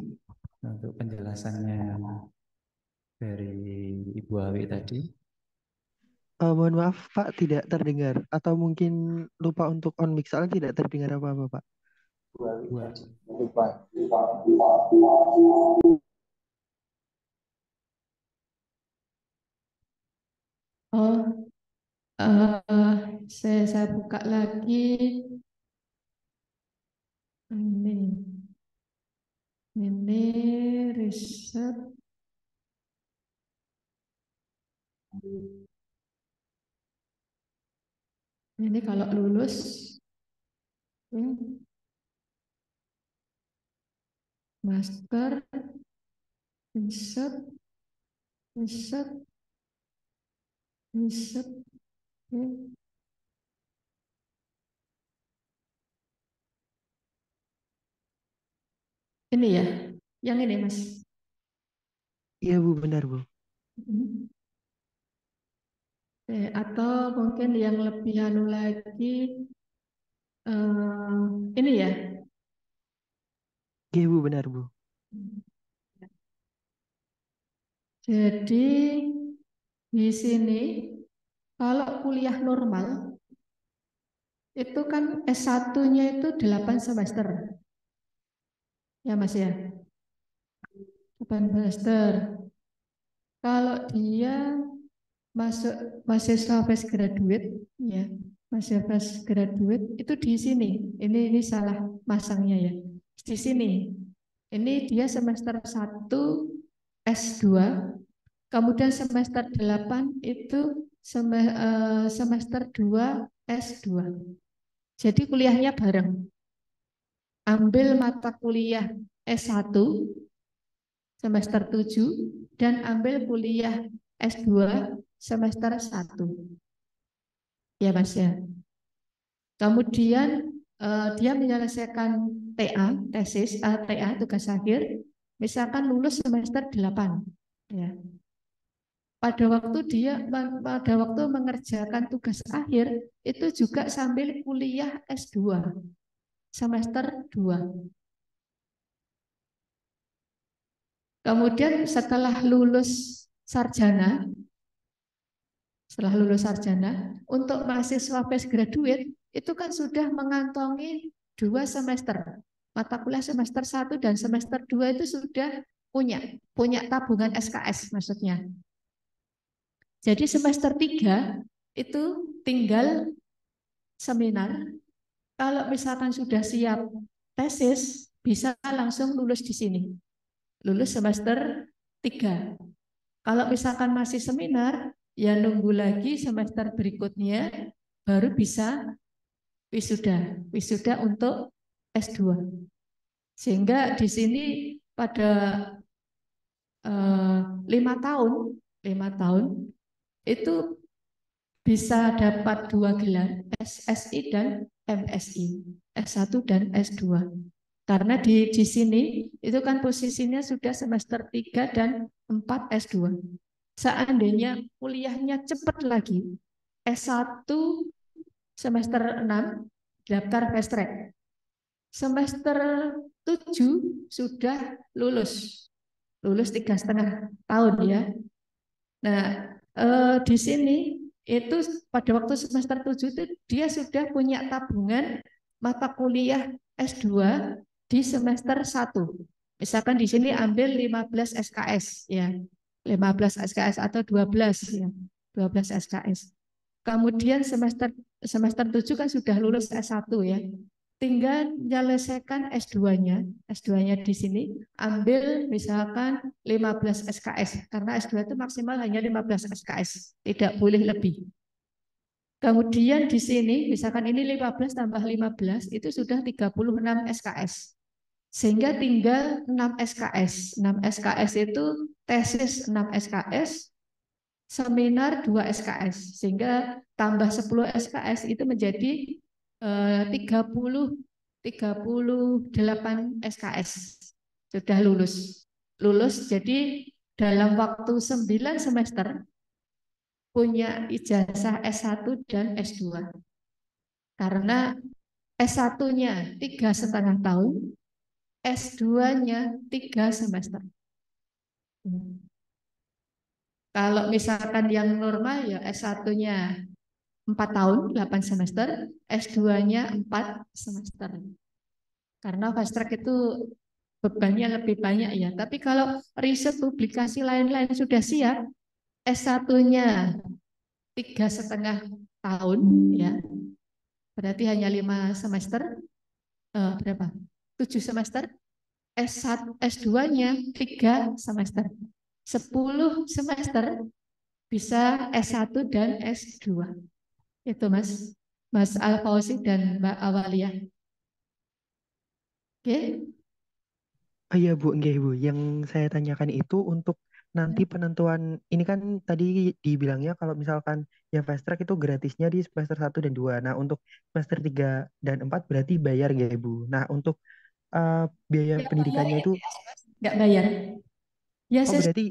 untuk penjelasannya dari Ibu Awi tadi? Mohon maaf Pak, tidak terdengar. Atau mungkin lupa untuk on mic, soalnya tidak terdengar apa-apa Pak. Bu Awi. Oh, eh, saya buka lagi ini riset. Ini kalau lulus, master, riset, riset, riset. Ini ya, yang ini Mas. Iya Bu, benar Bu. Atau mungkin yang lebih anu lagi, ini ya. Iya Bu, benar Bu. Jadi di sini kalau kuliah normal itu kan S1-nya itu 8 semester. Ya Mas ya. 8 semester. Kalau dia masuk mahasiswa fresh graduate ya, mahasiswa fresh graduate itu di sini. Ini salah masangnya ya. Di sini. Ini dia semester 1 S2, kemudian semester 8 itu semester 2 S2. Jadi kuliahnya bareng. Ambil mata kuliah S1 semester 7 dan ambil kuliah S2 semester 1. Ya Mas ya. Kemudian dia menyelesaikan TA, TA tugas akhir, misalkan lulus semester 8. Ya. Pada waktu mengerjakan tugas akhir itu juga sambil kuliah S2 semester 2. Kemudian setelah lulus sarjana, untuk mahasiswa fresh graduate itu kan sudah mengantongi 2 semester. Mata kuliah semester 1 dan semester 2 itu sudah punya tabungan SKS maksudnya. Jadi semester 3 itu tinggal seminar. Kalau misalkan sudah siap tesis, bisa langsung lulus di sini. Lulus semester 3. Kalau misalkan masih seminar, ya nunggu lagi semester berikutnya baru bisa wisuda untuk S2. Sehingga di sini pada 5 tahun itu bisa dapat 2 gelar, SSI dan MSI, S1 dan S2. Karena di sini itu kan posisinya sudah semester 3 dan 4 S2. Seandainya kuliahnya cepat lagi, S1 semester 6 daftar fast track. Semester 7 sudah lulus 3,5 tahun ya. Nah, di sini itu pada waktu semester 7 itu dia sudah punya tabungan mata kuliah S2 di semester 1. Misalkan di sini ambil 15 SKS ya. 15 SKS atau 12 ya. 12 SKS. Kemudian semester 7 kan sudah lulus S1 ya. Tinggal menyelesaikan S2-nya. S2-nya di sini ambil misalkan 15 SKS karena S2 itu maksimal hanya 15 SKS, tidak boleh lebih. Kemudian di sini misalkan ini 15 tambah 15 itu sudah 36 SKS. Sehingga tinggal 6 SKS. 6 SKS itu tesis 6 SKS, seminar 2 SKS. Sehingga tambah 10 SKS itu menjadi 38 SKS. Sudah lulus. Jadi dalam waktu 9 semester punya ijazah S1 dan S2. Karena S1-nya 3,5 tahun, S2-nya 3 semester. Kalau misalkan yang normal ya S1-nya 4 tahun, 8 semester, S2-nya 4 semester. Karena fast track itu bebannya lebih banyak ya. Tapi kalau riset publikasi lain-lain sudah siap, S1-nya 3,5 tahun ya. Berarti hanya 5 semester, berapa? 7 semester. S1, S2-nya 3 semester. 10 semester bisa S1 dan S2. Itu Mas Al-Fauzi dan Mbak Awalia. Oke. Oh iya Bu, nggih Bu. Yang saya tanyakan itu untuk nanti penentuan, ini kan tadi dibilangnya kalau misalkan yang fast track itu gratisnya di semester 1 dan 2. Nah, untuk semester 3 dan 4 berarti bayar nggak ya Bu? Nah, untuk biaya Yang bayar pendidikannya itu, nggak bayar. Ya, oh berarti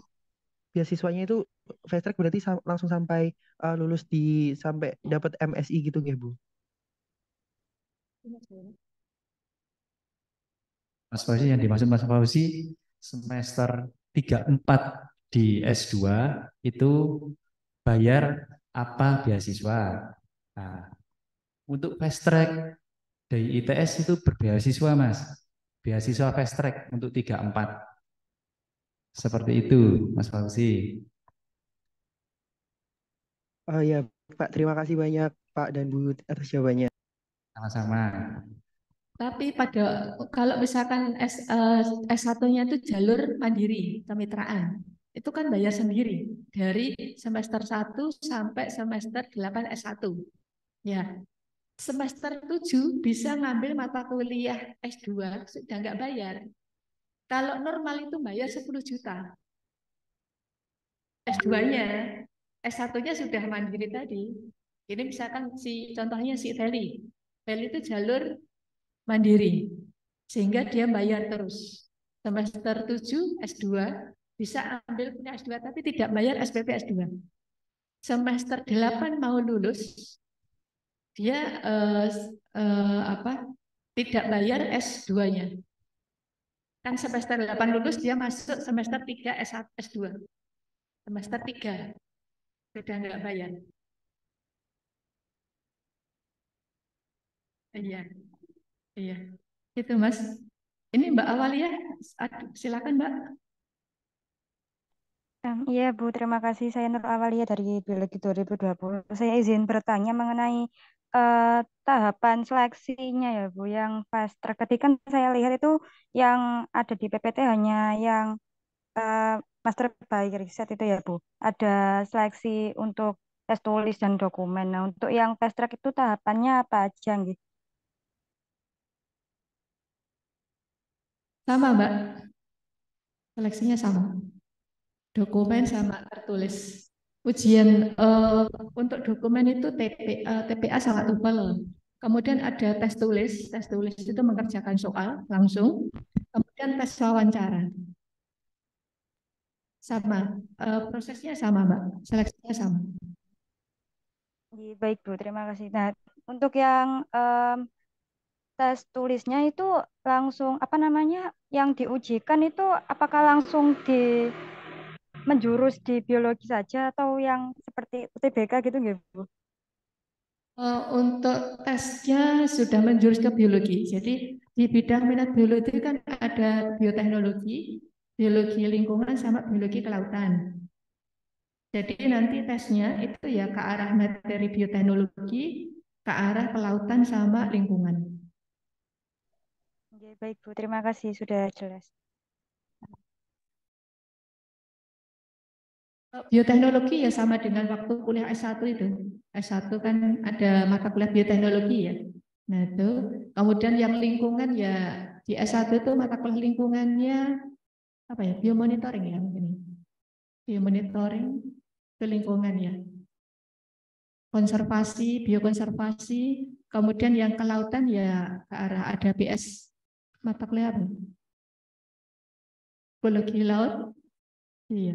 beasiswanya itu fast track berarti langsung sampai lulus sampai dapat MSI gitu nggih Bu? Mas Fauzi, yang dimaksud Mas Fauzi semester 3-4 di S2 itu bayar apa beasiswa. Nah, untuk fast track dari ITS itu berbeasiswa Mas. Beasiswa fast track untuk 3-4. Seperti itu Mas Fauzi. Oh ya Pak, terima kasih banyak Pak dan Bu atas jawabannya. Sama-sama. tapi kalau misalkan S1-nya itu jalur mandiri, kemitraan, itu kan bayar sendiri dari semester 1 sampai semester 8 S1. Ya, semester 7 bisa ngambil mata kuliah S2 sudah nggak bayar. Kalau normal itu bayar 10 juta. S2-nya, S1-nya sudah mandiri tadi. Ini misalkan contohnya si Feli. Feli itu jalur mandiri. Sehingga dia bayar terus. Semester 7 S2 bisa ambil punya S2 tapi tidak bayar SPP S2. Semester 8 mau lulus, dia tidak bayar S2-nya. Kan semester 8 lulus dia masuk semester 3 S2. Semester 3 sudah nggak bayar. Iya, iya. Itu Mas. Ini Mbak Awalia, silakan Mbak. Iya Bu, terima kasih. Saya Nur Awalia dari Biologi 2020. Saya izin bertanya mengenai eh, tahapan seleksinya ya Bu, yang fast track. Ketika kan saya lihat itu yang ada di PPT hanya yang eh, Master by Riset itu ya Bu. Ada seleksi untuk tes tulis dan dokumen. Nah, untuk yang fast track itu tahapannya apa aja gitu? Sama Mbak, seleksinya sama. Dokumen sama tertulis. Ujian untuk dokumen itu TPA sama TOEFL. Kemudian ada tes tulis. Tes tulis itu mengerjakan soal langsung. Kemudian tes wawancara. Sama. Prosesnya sama, Mbak. Seleksinya sama. Baik Bu, terima kasih. Nah, untuk yang tes tulisnya itu langsung apa namanya yang diujikan itu apakah langsung di menjurus di biologi saja atau yang seperti UTBK gitu nggak Bu? Untuk tesnya sudah menjurus ke biologi. Jadi di bidang minat biologi kan ada bioteknologi, biologi lingkungan, sama biologi kelautan. Jadi nanti tesnya itu ya ke arah materi bioteknologi, ke arah kelautan sama lingkungan. Baik Bu, terima kasih sudah jelas. Bioteknologi ya sama dengan waktu kuliah S1 itu. S1 kan ada mata kuliah bioteknologi ya. Nah itu, kemudian yang lingkungan ya di S1 itu mata kuliah lingkungannya apa ya, biomonitoring ya mungkin. Biomonitoring itu lingkungan ya. Konservasi, biokonservasi, kemudian yang kelautan ya ke arah ada BS mata kuliah apa? Ekologi laut, iya.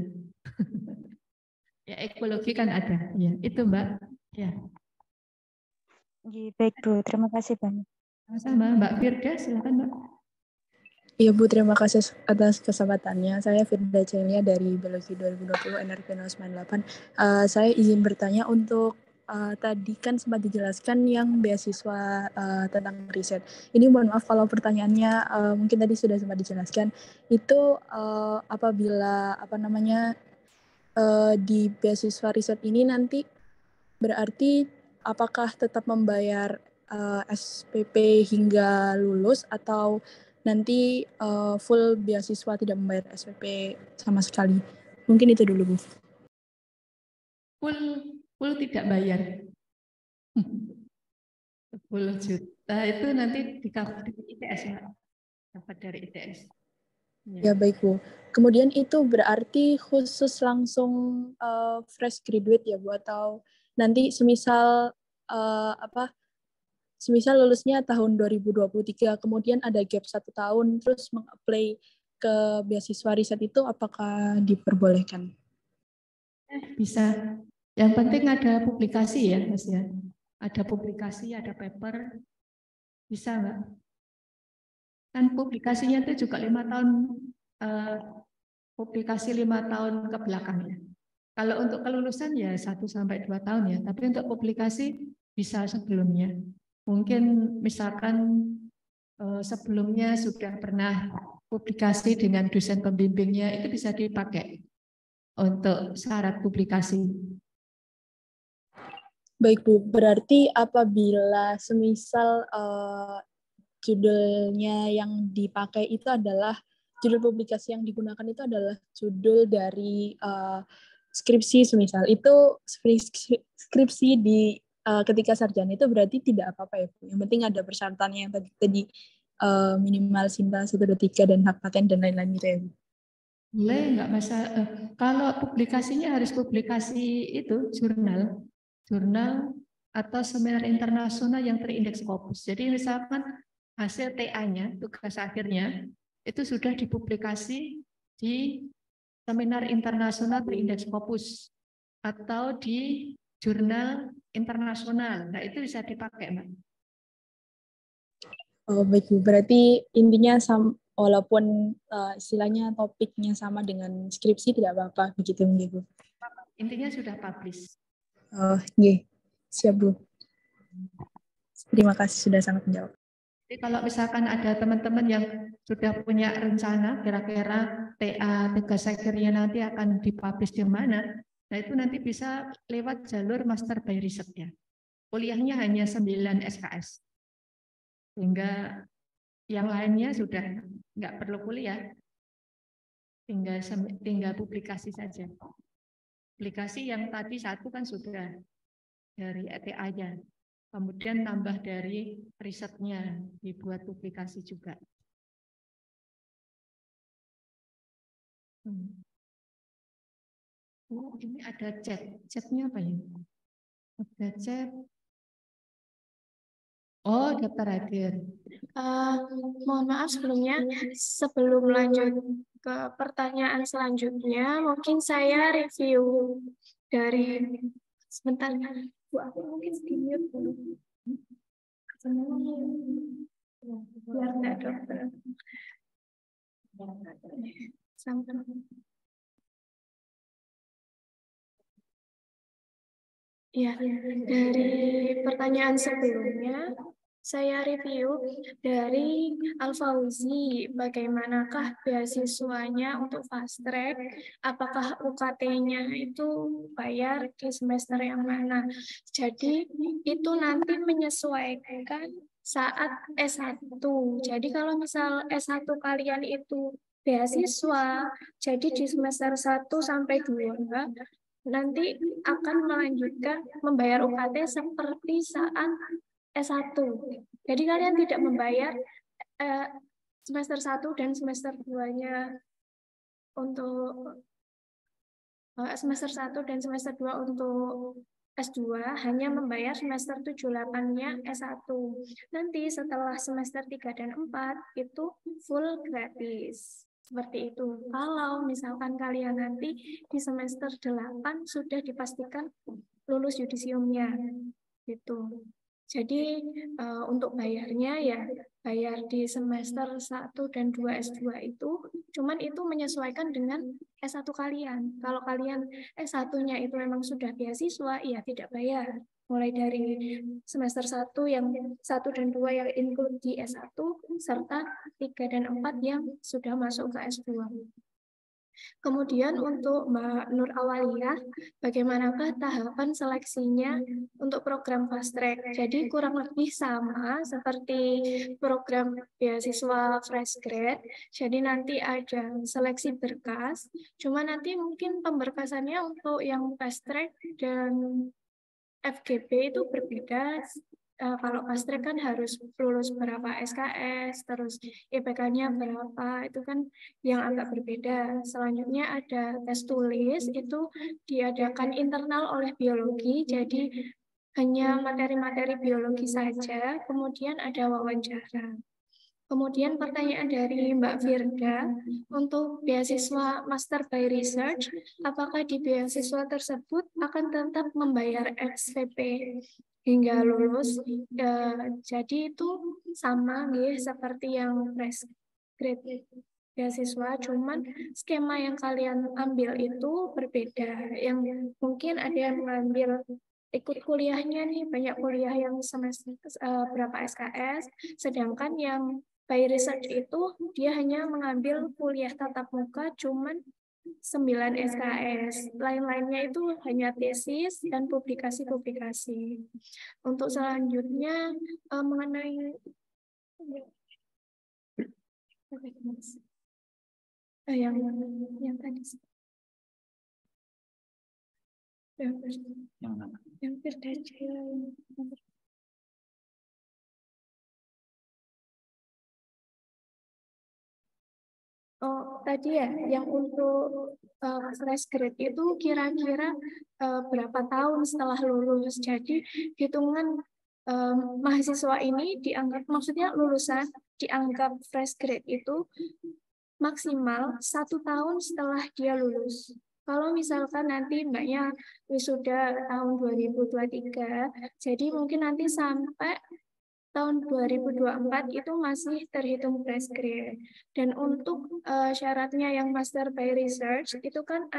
Ya ekologi kan ada, ya itu Mbak. Ya, Baik Bu, terima kasih banyak. sama Mbak Firda, silakan Mbak. Iya Bu, terima kasih atas kesempatannya. Saya Firda Celia dari Biologi 2020 NRP 098. Saya izin bertanya untuk tadi kan sempat dijelaskan yang beasiswa tentang riset. Ini mohon maaf kalau pertanyaannya mungkin tadi sudah sempat dijelaskan. Itu apabila di beasiswa riset ini nanti berarti apakah tetap membayar SPP hingga lulus atau nanti full beasiswa tidak membayar SPP sama sekali? Mungkin itu dulu, Bu. Full tidak bayar. 10 juta itu nanti di cover dari ITS ya, dapat dari ITS. Ya baik Bu. Kemudian itu berarti khusus langsung fresh graduate ya Bu, atau nanti semisal semisal lulusnya tahun 2023, kemudian ada gap 1 tahun, terus meng-apply ke beasiswa riset itu apakah diperbolehkan? Bisa. Yang penting ada publikasi ya, Mas ya. Ada publikasi, ada paper, bisa nggak? Kan publikasinya itu juga 5 tahun, publikasi 5 tahun ke belakang ya. Kalau untuk kelulusan ya 1-2 tahun ya, tapi untuk publikasi bisa sebelumnya. Mungkin misalkan sebelumnya sudah pernah publikasi dengan dosen pembimbingnya, itu bisa dipakai untuk syarat publikasi. Baik Bu, berarti apabila semisal judulnya yang dipakai itu adalah, judul publikasi yang digunakan itu adalah judul dari skripsi semisal, itu skripsi di ketika sarjana itu berarti tidak apa-apa ya Bu. Yang penting ada persyaratannya yang tadi minimal SINTA 123 dan hak paten dan lain-lain gitu ya Bu. Boleh, nggak masalah. Kalau publikasinya harus publikasi itu jurnal atau seminar internasional yang terindeks Scopus. Jadi misalkan hasil TA-nya, tugas akhirnya, itu sudah dipublikasi di seminar internasional terindeks Scopus atau di jurnal internasional. Nah, itu bisa dipakai, Mbak. Oh, baik Bu, berarti intinya walaupun istilahnya topiknya sama dengan skripsi tidak apa-apa begitu Bu. Intinya sudah publish. Oh, iya. Siap Bu. Terima kasih sudah sangat menjawab. Jadi kalau misalkan ada teman-teman yang sudah punya rencana kira-kira TA tugas akhirnya nanti akan dipublish di mana, nah itu nanti bisa lewat jalur Master by Research ya. Kuliahnya hanya 9 SKS. Sehingga yang lainnya sudah nggak perlu kuliah, tinggal publikasi saja. Publikasi yang tadi 1 kan sudah dari ETA-nya. Kemudian nambah dari risetnya, dibuat publikasi juga. Oh, ini ada chat. Chatnya apa ya? Ada chat. Oh, daftar hadir. Mohon maaf sebelumnya, sebelum lanjut ke pertanyaan selanjutnya, mungkin saya review dari sebentar, Bu, aku mungkin di-mute dulu. Biar nggak dokter. Sampai. Ya, dari pertanyaan sebelumnya, saya review dari Al-Fauzi, bagaimanakah beasiswanya untuk fast track, apakah UKT-nya itu bayar di semester yang mana. Jadi itu nanti menyesuaikan saat S1. Jadi kalau misal S1 kalian itu beasiswa, jadi di semester 1 sampai 2, nanti akan melanjutkan membayar UKT seperti saat S1. Jadi kalian tidak membayar semester 1 dan semester 2-nya untuk semester 1 dan semester 2 untuk S2, hanya membayar semester 7-8-nya S1. Nanti setelah semester 3 dan 4 itu full gratis. Seperti itu. Kalau misalkan kalian nanti di semester 8 sudah dipastikan lulus yudisiumnya. Gitu. Jadi untuk bayarnya ya bayar di semester 1 dan 2 S2 itu, cuman itu menyesuaikan dengan S1 kalian. Kalau kalian S1-nya itu memang sudah beasiswa, ya tidak bayar. Mulai dari semester 1 yang 1 dan 2 yang include di S1, serta 3 dan 4 yang sudah masuk ke S2. Kemudian untuk Mbak Nur Awaliyah, bagaimanakah tahapan seleksinya untuk program fast track? Jadi kurang lebih sama seperti program beasiswa fresh grade. Jadi nanti ada seleksi berkas, cuma nanti mungkin pemberkasannya untuk yang fast track dan FGP itu berbeda. Kalau fast track kan harus lulus berapa SKS, terus IPK-nya berapa, itu kan yang agak berbeda. Selanjutnya ada tes tulis, itu diadakan internal oleh biologi, jadi hanya materi-materi biologi saja, kemudian ada wawancara. Kemudian pertanyaan dari Mbak Firda, untuk beasiswa Master by Research, apakah di beasiswa tersebut akan tetap membayar SPP hingga lulus? Jadi itu sama nih seperti yang fresh grade beasiswa, cuman skema yang kalian ambil itu berbeda. Yang mungkin ada yang mengambil ikut kuliahnya nih, banyak kuliah yang semester berapa SKS, sedangkan yang by research itu dia hanya mengambil kuliah tatap muka cuman 9 SKS. Lain-lainnya itu hanya tesis dan publikasi-publikasi. Untuk selanjutnya mengenai yang tadi yang Firda Oh, tadi ya, yang untuk fresh grade itu kira-kira berapa tahun setelah lulus. Jadi, hitungan mahasiswa ini dianggap, maksudnya lulusan dianggap fresh grade itu maksimal 1 tahun setelah dia lulus. Kalau misalkan nanti mbaknya wisuda tahun 2023, jadi mungkin nanti sampai tahun 2024 itu masih terhitung fresh grade. Dan untuk syaratnya yang master by research itu kan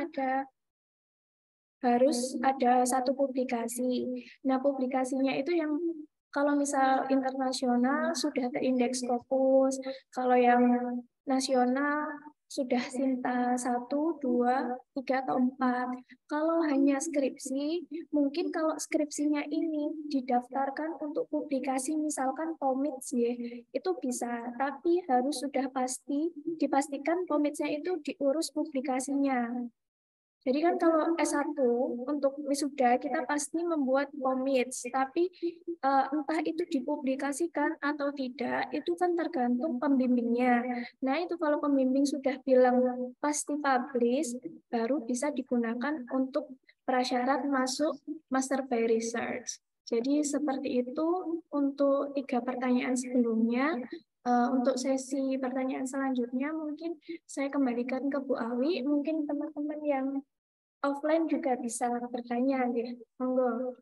harus ada 1 publikasi. Nah, publikasinya itu yang kalau misal internasional sudah terindeks Scopus, kalau yang nasional sudah Sinta 1, 2, 3, atau 4. Kalau hanya skripsi, mungkin kalau skripsinya ini didaftarkan untuk publikasi misalkan POMIDS ya, itu bisa, tapi harus sudah dipastikan POMIDS-nya itu diurus publikasinya. Jadi kan kalau S1 untuk wisuda kita pasti membuat POMIDS, tapi entah itu dipublikasikan atau tidak, itu kan tergantung pembimbingnya. Nah, itu kalau pembimbing sudah bilang pasti publish, baru bisa digunakan untuk prasyarat masuk Master by Research. Jadi seperti itu untuk 3 pertanyaan sebelumnya. Untuk sesi pertanyaan selanjutnya mungkin saya kembalikan ke Bu Awi, mungkin teman-teman yang offline juga bisa bertanya, ya. Monggo.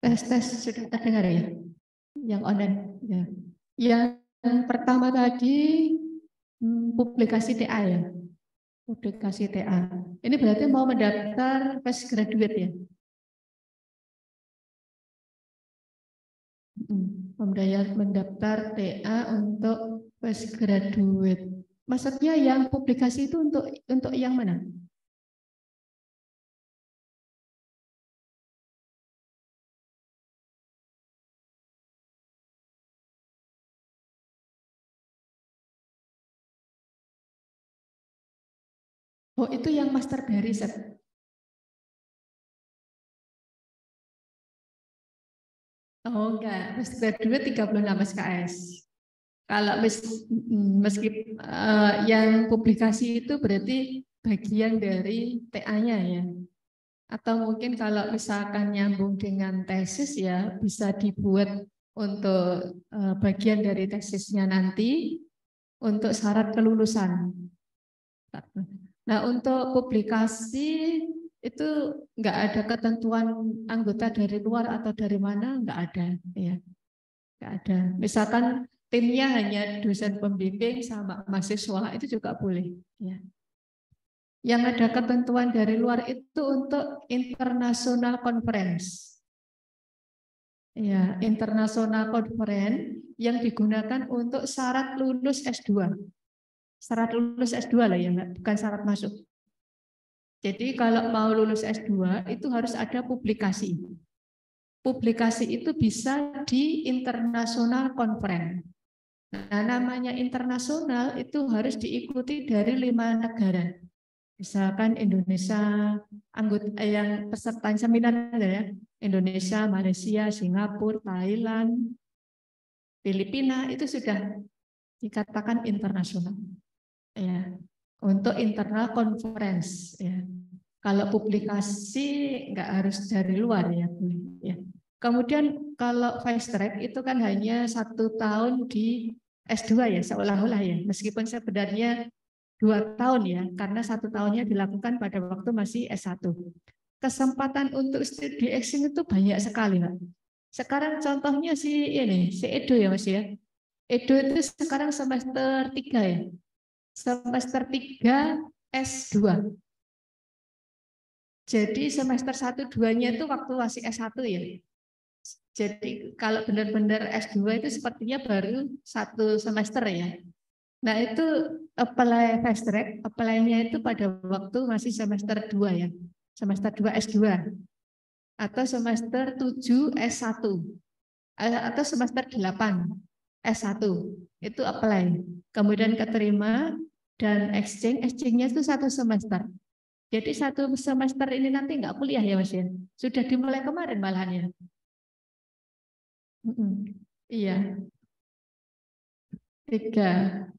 Tes sudah terdengar ya? Yang online ya. Yang pertama tadi publikasi TA ya. Publikasi TA. Ini berarti mau mendaftar postgraduate ya? Mendaftar TA untuk postgraduate. Maksudnya yang publikasi itu untuk yang mana? Oh, itu yang master dari riset. Oh enggak, postgraduate 36 SKS. Kalau meski yang publikasi itu berarti bagian dari TA-nya ya. Atau mungkin kalau misalkan nyambung dengan tesis ya bisa dibuat untuk bagian dari tesisnya nanti untuk syarat kelulusan. Nah, untuk publikasi itu nggak ada ketentuan anggota dari luar atau dari mana, nggak ada, ya, nggak ada. Misalkan timnya hanya dosen pembimbing sama mahasiswa itu juga boleh, ya. Yang ada ketentuan dari luar itu untuk international conference, ya, international conference yang digunakan untuk syarat lulus S2. Syarat lulus S2 lah ya, bukan syarat masuk. Jadi kalau mau lulus S2 itu harus ada publikasi. Publikasi itu bisa di international conference. Nah, namanya internasional itu harus diikuti dari 5 negara. Misalkan Indonesia, anggota yang peserta seminar ya, Indonesia, Malaysia, Singapura, Thailand, Filipina itu sudah dikatakan internasional. Ya, untuk internal conference ya. Kalau publikasi nggak harus dari luar ya, ya. Kemudian kalau fast track itu kan hanya 1 tahun di S2 ya, seolah-olah ya, meskipun sebenarnya 2 tahun ya, karena 1 tahunnya dilakukan pada waktu masih S1. Kesempatan untuk studi exchange itu banyak sekali, Pak. Sekarang contohnya si Edo ya Mas ya. Edo itu sekarang semester 3 ya. Semester 3 S2. Jadi semester 1-2-nya itu waktu masih S1 ya. Jadi kalau benar-benar S2 itu sepertinya baru 1 semester ya. Nah itu apply fast track, apply-nya itu pada waktu masih semester 2 ya. Semester 2 S2. Atau semester 7 S1. Atau semester 8 S1. Itu apply. Kemudian keterima dan exchange-nya itu 1 semester. Jadi 1 semester ini nanti nggak kuliah ya Mas ya? Sudah dimulai kemarin malahan ya? Iya. 3.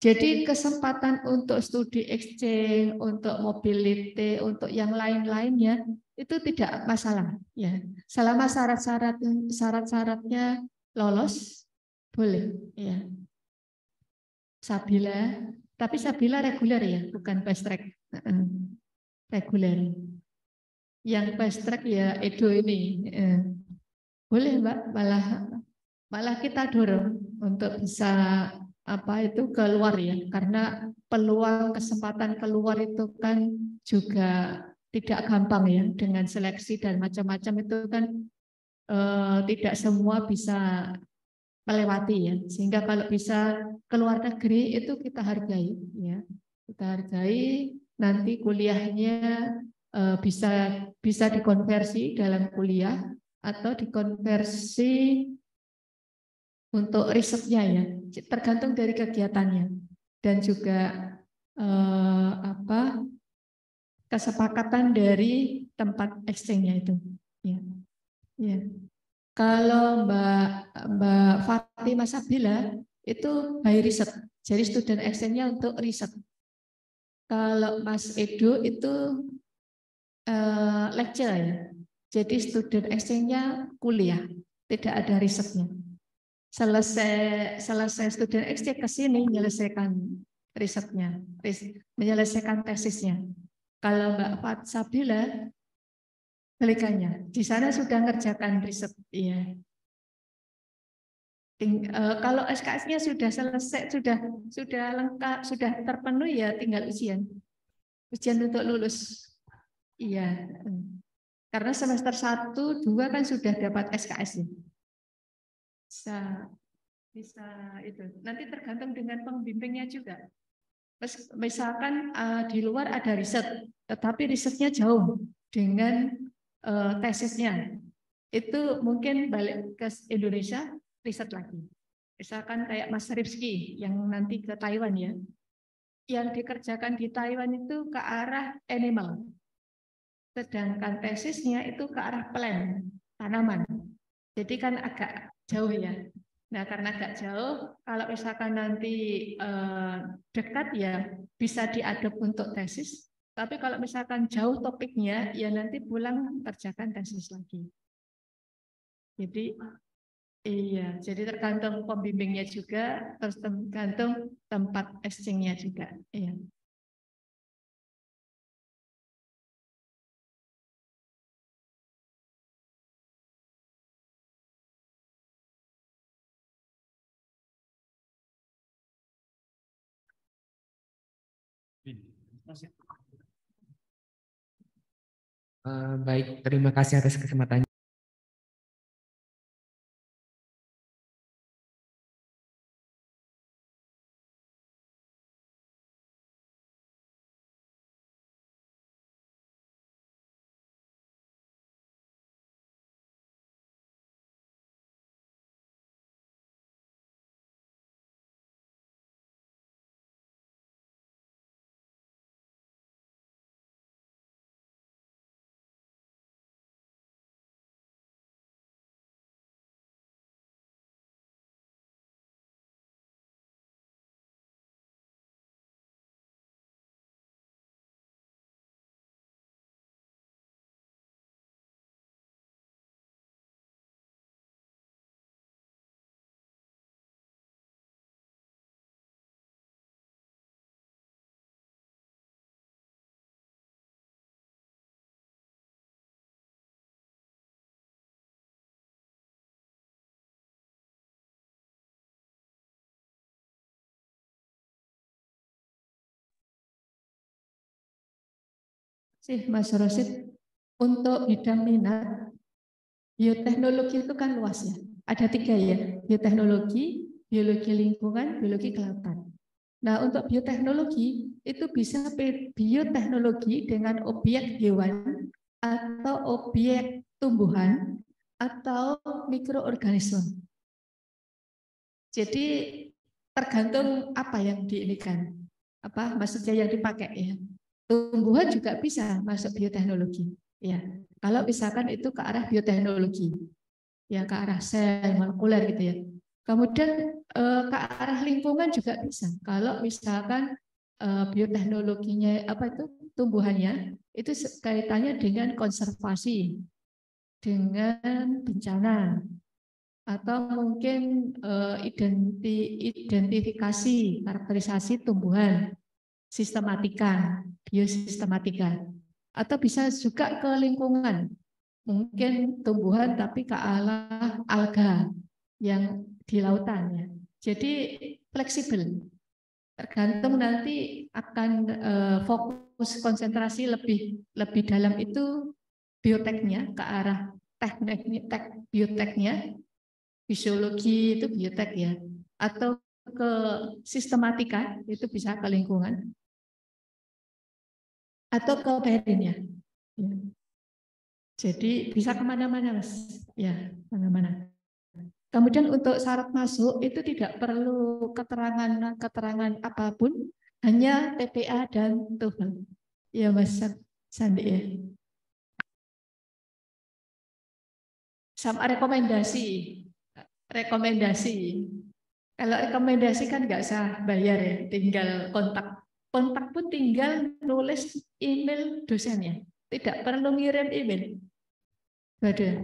Jadi kesempatan untuk studi exchange, untuk mobility, untuk yang lain-lainnya itu tidak masalah ya. Selama syarat-syaratnya lolos boleh ya. Sabila, tapi Sabila reguler ya, bukan fast track. Reguler. Yang fast track ya Edo ini. Boleh Mbak, malah kita dorong untuk bisa keluar ya, karena peluang kesempatan keluar itu kan juga tidak gampang ya, dengan seleksi dan macam-macam itu kan tidak semua bisa melewati ya, sehingga kalau bisa keluar negeri itu kita hargai ya, kita hargai nanti kuliahnya bisa dikonversi dalam kuliah atau dikonversi untuk risetnya ya, tergantung dari kegiatannya dan juga kesepakatan dari tempat exchange-nya itu. Ya. Ya. Kalau Mbak Fatimah Sabila itu by riset, jadi student exchange-nya untuk riset. Kalau Mas Edo itu lecture ya, jadi student exchange-nya kuliah, tidak ada risetnya. Selesai student exchange ke sini menyelesaikan risetnya, menyelesaikan tesisnya. Kalau Mbak Fat Sabila kebalikannya. Di sana sudah ngerjakan riset, iya. Kalau SKS-nya sudah selesai, sudah lengkap, sudah terpenuhi ya tinggal ujian untuk lulus. Iya, karena semester 1, 2 kan sudah dapat SKS ya. Bisa itu. Nanti tergantung dengan pembimbingnya juga. Misalkan di luar ada riset, tetapi risetnya jauh dengan tesisnya. Itu mungkin balik ke Indonesia, riset lagi. Misalkan kayak Mas Rifki yang nanti ke Taiwan ya. Yang dikerjakan di Taiwan itu ke arah animal. Sedangkan tesisnya itu ke arah plant, tanaman. Jadi kan agak jauh ya. Nah, karena agak jauh, kalau misalkan nanti dekat ya bisa diadop untuk tesis. Tapi kalau misalkan jauh topiknya, ya nanti pulang kerjakan tesis lagi. Jadi iya, jadi tergantung pembimbingnya juga, terus tergantung tempat exchange-nya juga. Iya. Baik, terima kasih atas kesempatannya. Mas Rosid, untuk bidang minat, bioteknologi itu kan luas ya. Ada 3 ya, bioteknologi, biologi lingkungan, biologi kelautan. Nah, untuk bioteknologi itu bisa bioteknologi dengan objek hewan atau objek tumbuhan atau mikroorganisme. Jadi tergantung apa yang diinikan, apa maksudnya yang dipakai ya. Tumbuhan juga bisa masuk bioteknologi. Ya, kalau misalkan itu ke arah bioteknologi, ya ke arah sel molekuler gitu ya. Kemudian ke arah lingkungan juga bisa. Kalau misalkan bioteknologinya apa itu tumbuhannya itu kaitannya dengan konservasi, dengan bencana, atau mungkin identifikasi karakterisasi tumbuhan, sistematika, biosistematika, atau bisa juga ke lingkungan, mungkin tumbuhan tapi ke arah alga yang di lautan ya. Jadi fleksibel, tergantung nanti akan fokus konsentrasi lebih dalam itu bioteknya ke arah bioteknya, fisiologi itu biotek ya, atau ke sistematika itu bisa ke lingkungan, atau ke perinnya. Ya. Jadi bisa kemana-mana mas, ya mana-mana. Kemudian untuk syarat masuk itu tidak perlu keterangan apapun, hanya TPA dan TOEFL. Ya mas Sandi ya. Sama rekomendasi. Kalau rekomendasi kan nggak usah bayar ya, tinggal kontak pun tinggal nulis email dosennya, tidak perlu ngirim email.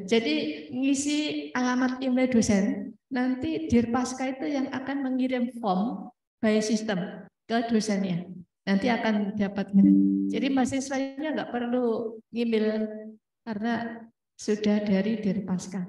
Jadi ngisi alamat email dosen, nanti Dirpaska itu yang akan mengirim form by system ke dosennya, nanti akan dapat. Jadi mahasiswanya nggak perlu email karena sudah dari Pasca.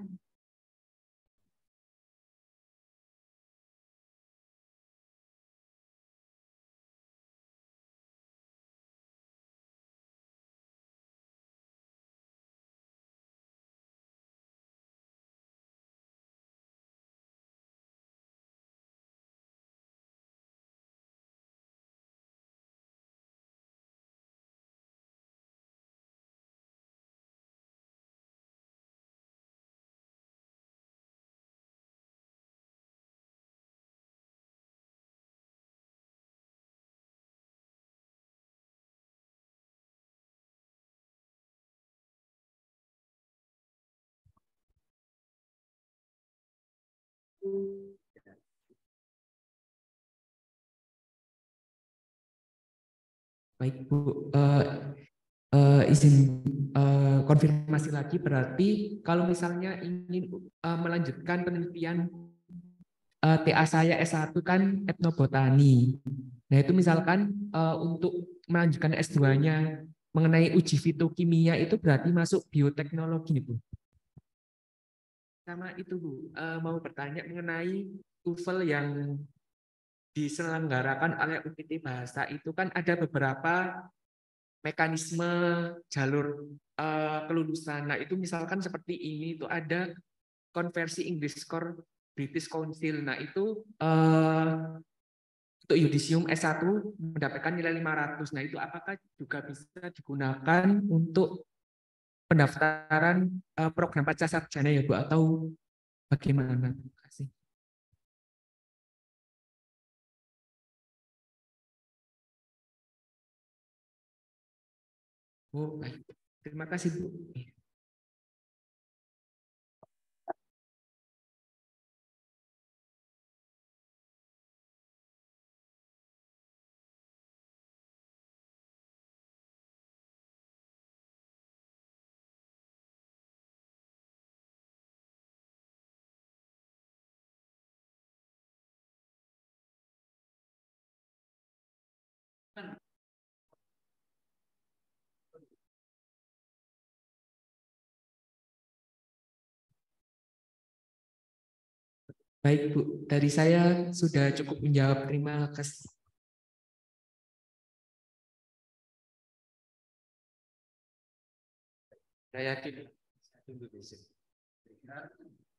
Baik Bu, izin konfirmasi lagi, berarti kalau misalnya ingin melanjutkan penelitian TA saya S1 kan etnobotani. Nah itu misalkan untuk melanjutkan S2-nya mengenai uji fitokimia itu berarti masuk bioteknologi nih Bu. Sama itu Bu, mau bertanya mengenai TOEFL yang diselenggarakan oleh UPT Bahasa itu kan ada beberapa mekanisme jalur kelulusan. Nah itu misalkan seperti ini itu ada konversi English Score British Council. Nah itu untuk yudisium S1 mendapatkan nilai 500. Nah itu apakah juga bisa digunakan untuk pendaftaran program pasca sarjana ya Bu, atau bagaimana? Terima kasih. Oh, baik. Terima kasih Bu. Baik Bu, dari saya sudah cukup menjawab. Terima kasih. Saya yakin tunggu besok.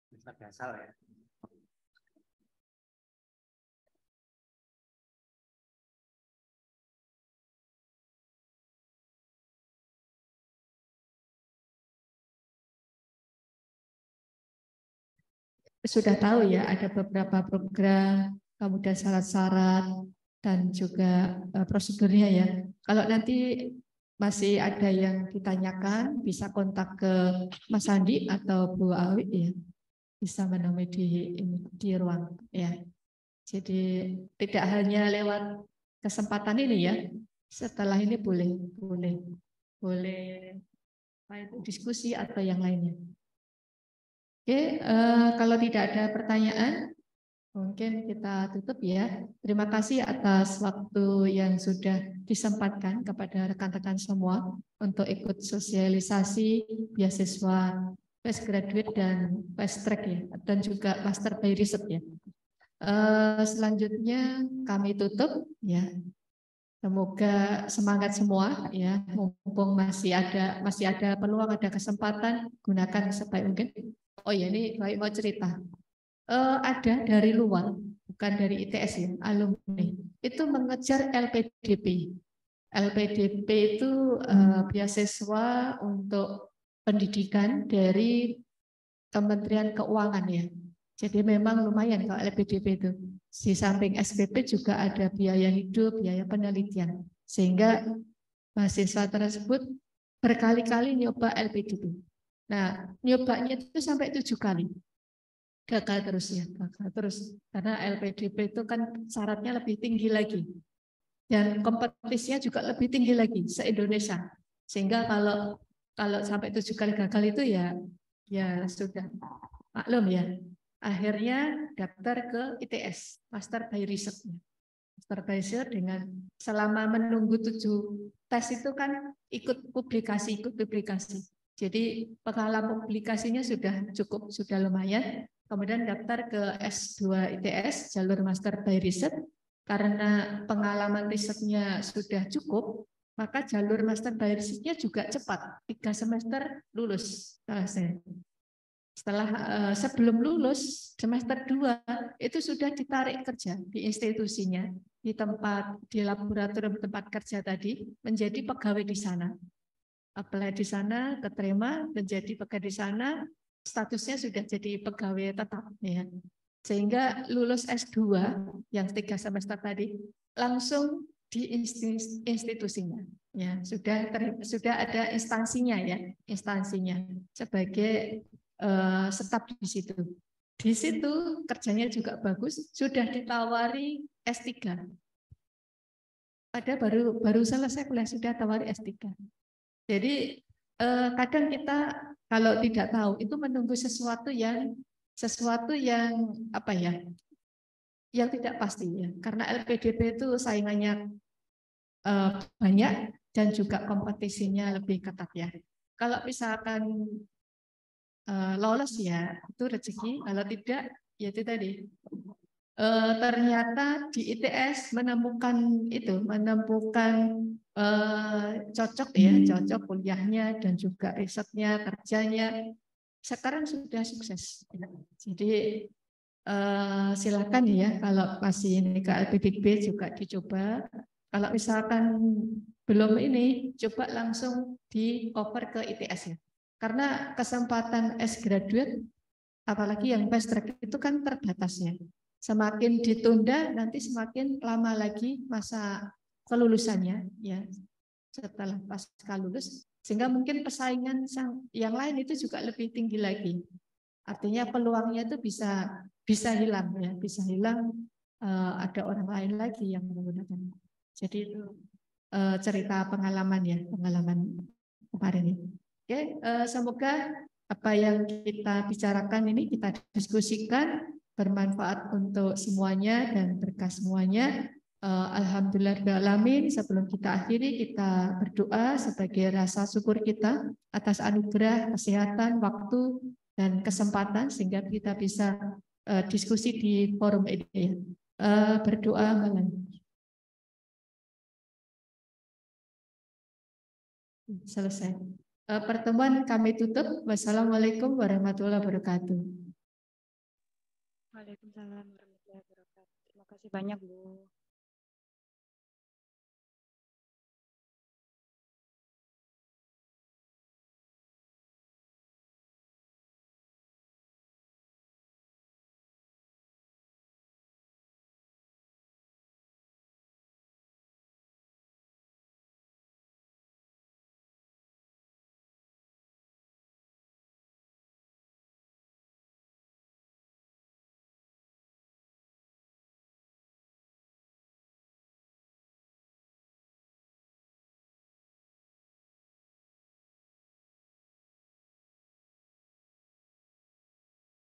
Bisa asal ya. Sudah tahu ya ada beberapa program, kemudian syarat-syarat dan juga prosedurnya ya. Kalau nanti masih ada yang ditanyakan, bisa kontak ke Mas Andi atau Bu Awi ya, bisa menemui di ruang ya. Jadi tidak hanya lewat kesempatan ini ya, setelah ini boleh diskusi atau yang lainnya. Oke, kalau tidak ada pertanyaan, mungkin kita tutup ya. Terima kasih atas waktu yang sudah disempatkan kepada rekan-rekan semua untuk ikut sosialisasi beasiswa postgraduate dan fast track ya, dan juga master by research ya. Selanjutnya kami tutup ya. Semoga semangat semua ya, mumpung masih ada peluang, ada kesempatan, gunakan sebaik mungkin. Oh ya, ini baik mau cerita. Ada dari luar, bukan dari ITS ya, alumni. Itu mengejar LPDP. LPDP itu beasiswa untuk pendidikan dari Kementerian Keuangan ya. Jadi memang lumayan kalau LPDP itu. Di samping SPP juga ada biaya hidup, biaya penelitian. Sehingga mahasiswa tersebut berkali-kali nyoba LPDP. Nah, nyobanya itu sampai 7 kali. Gagal terus ya, gagal terus. Karena LPDP itu kan syaratnya lebih tinggi lagi. Dan kompetisinya juga lebih tinggi lagi se-Indonesia. Sehingga kalau sampai 7 kali gagal itu ya sudah maklum ya. Akhirnya daftar ke ITS, Master by Research. Master by Research dengan selama menunggu 7 tes itu kan ikut publikasi. Jadi pengalaman publikasinya sudah cukup, sudah lumayan. Kemudian daftar ke S2 ITS, jalur Master by Research. Karena pengalaman risetnya sudah cukup, maka jalur Master by Research-nya juga cepat. 3 semester lulus selesai. Sebelum lulus semester 2 itu sudah ditarik kerja di institusinya, di laboratorium tempat kerja tadi, menjadi pegawai di sana. Apply di sana, keterima, menjadi pegawai di sana, statusnya sudah jadi pegawai tetap ya. Sehingga lulus S2 yang 3 semester tadi langsung di institusinya ya, sudah ada instansinya ya, instansinya sebagai tetap di situ. Di situ kerjanya juga bagus, sudah ditawari S3. Ada baru selesai kuliah sudah tawari S3. Jadi kadang kita kalau tidak tahu itu menunggu sesuatu yang apa ya? Yang tidak pasti ya. Karena LPDP itu saingannya banyak dan juga kompetisinya lebih ketat ya. Kalau misalkan lolos ya itu rezeki, kalau tidak ya itu tadi. Ternyata di ITS menemukan cocok ya, cocok kuliahnya dan juga risetnya, kerjanya. Sekarang sudah sukses. Jadi silakan ya kalau masih ini ke LPDP juga dicoba. Kalau misalkan belum ini, coba langsung di cover ke ITS ya. Karena kesempatan S-graduate, apalagi yang fast track itu kan terbatasnya. Semakin ditunda, nanti semakin lama lagi masa kelulusannya ya. Setelah pasca lulus, sehingga mungkin persaingan yang lain itu juga lebih tinggi lagi. Artinya peluangnya itu bisa hilang ya, bisa hilang, ada orang lain lagi yang menggunakan. Jadi itu cerita pengalaman ya, pengalaman kemarin ini. Oke, semoga apa yang kita bicarakan ini kita diskusikan bermanfaat untuk semuanya dan berkah semuanya. Alhamdulillahirrahmanirrahim. Sebelum kita akhiri, kita berdoa sebagai rasa syukur kita atas anugerah, kesehatan, waktu, dan kesempatan sehingga kita bisa diskusi di forum ini. Berdoa malam. Selesai. Pertemuan kami tutup. Wassalamualaikum warahmatullahi wabarakatuh. Waalaikumsalam warahmatullahi wabarakatuh. Terima kasih banyak, Bu.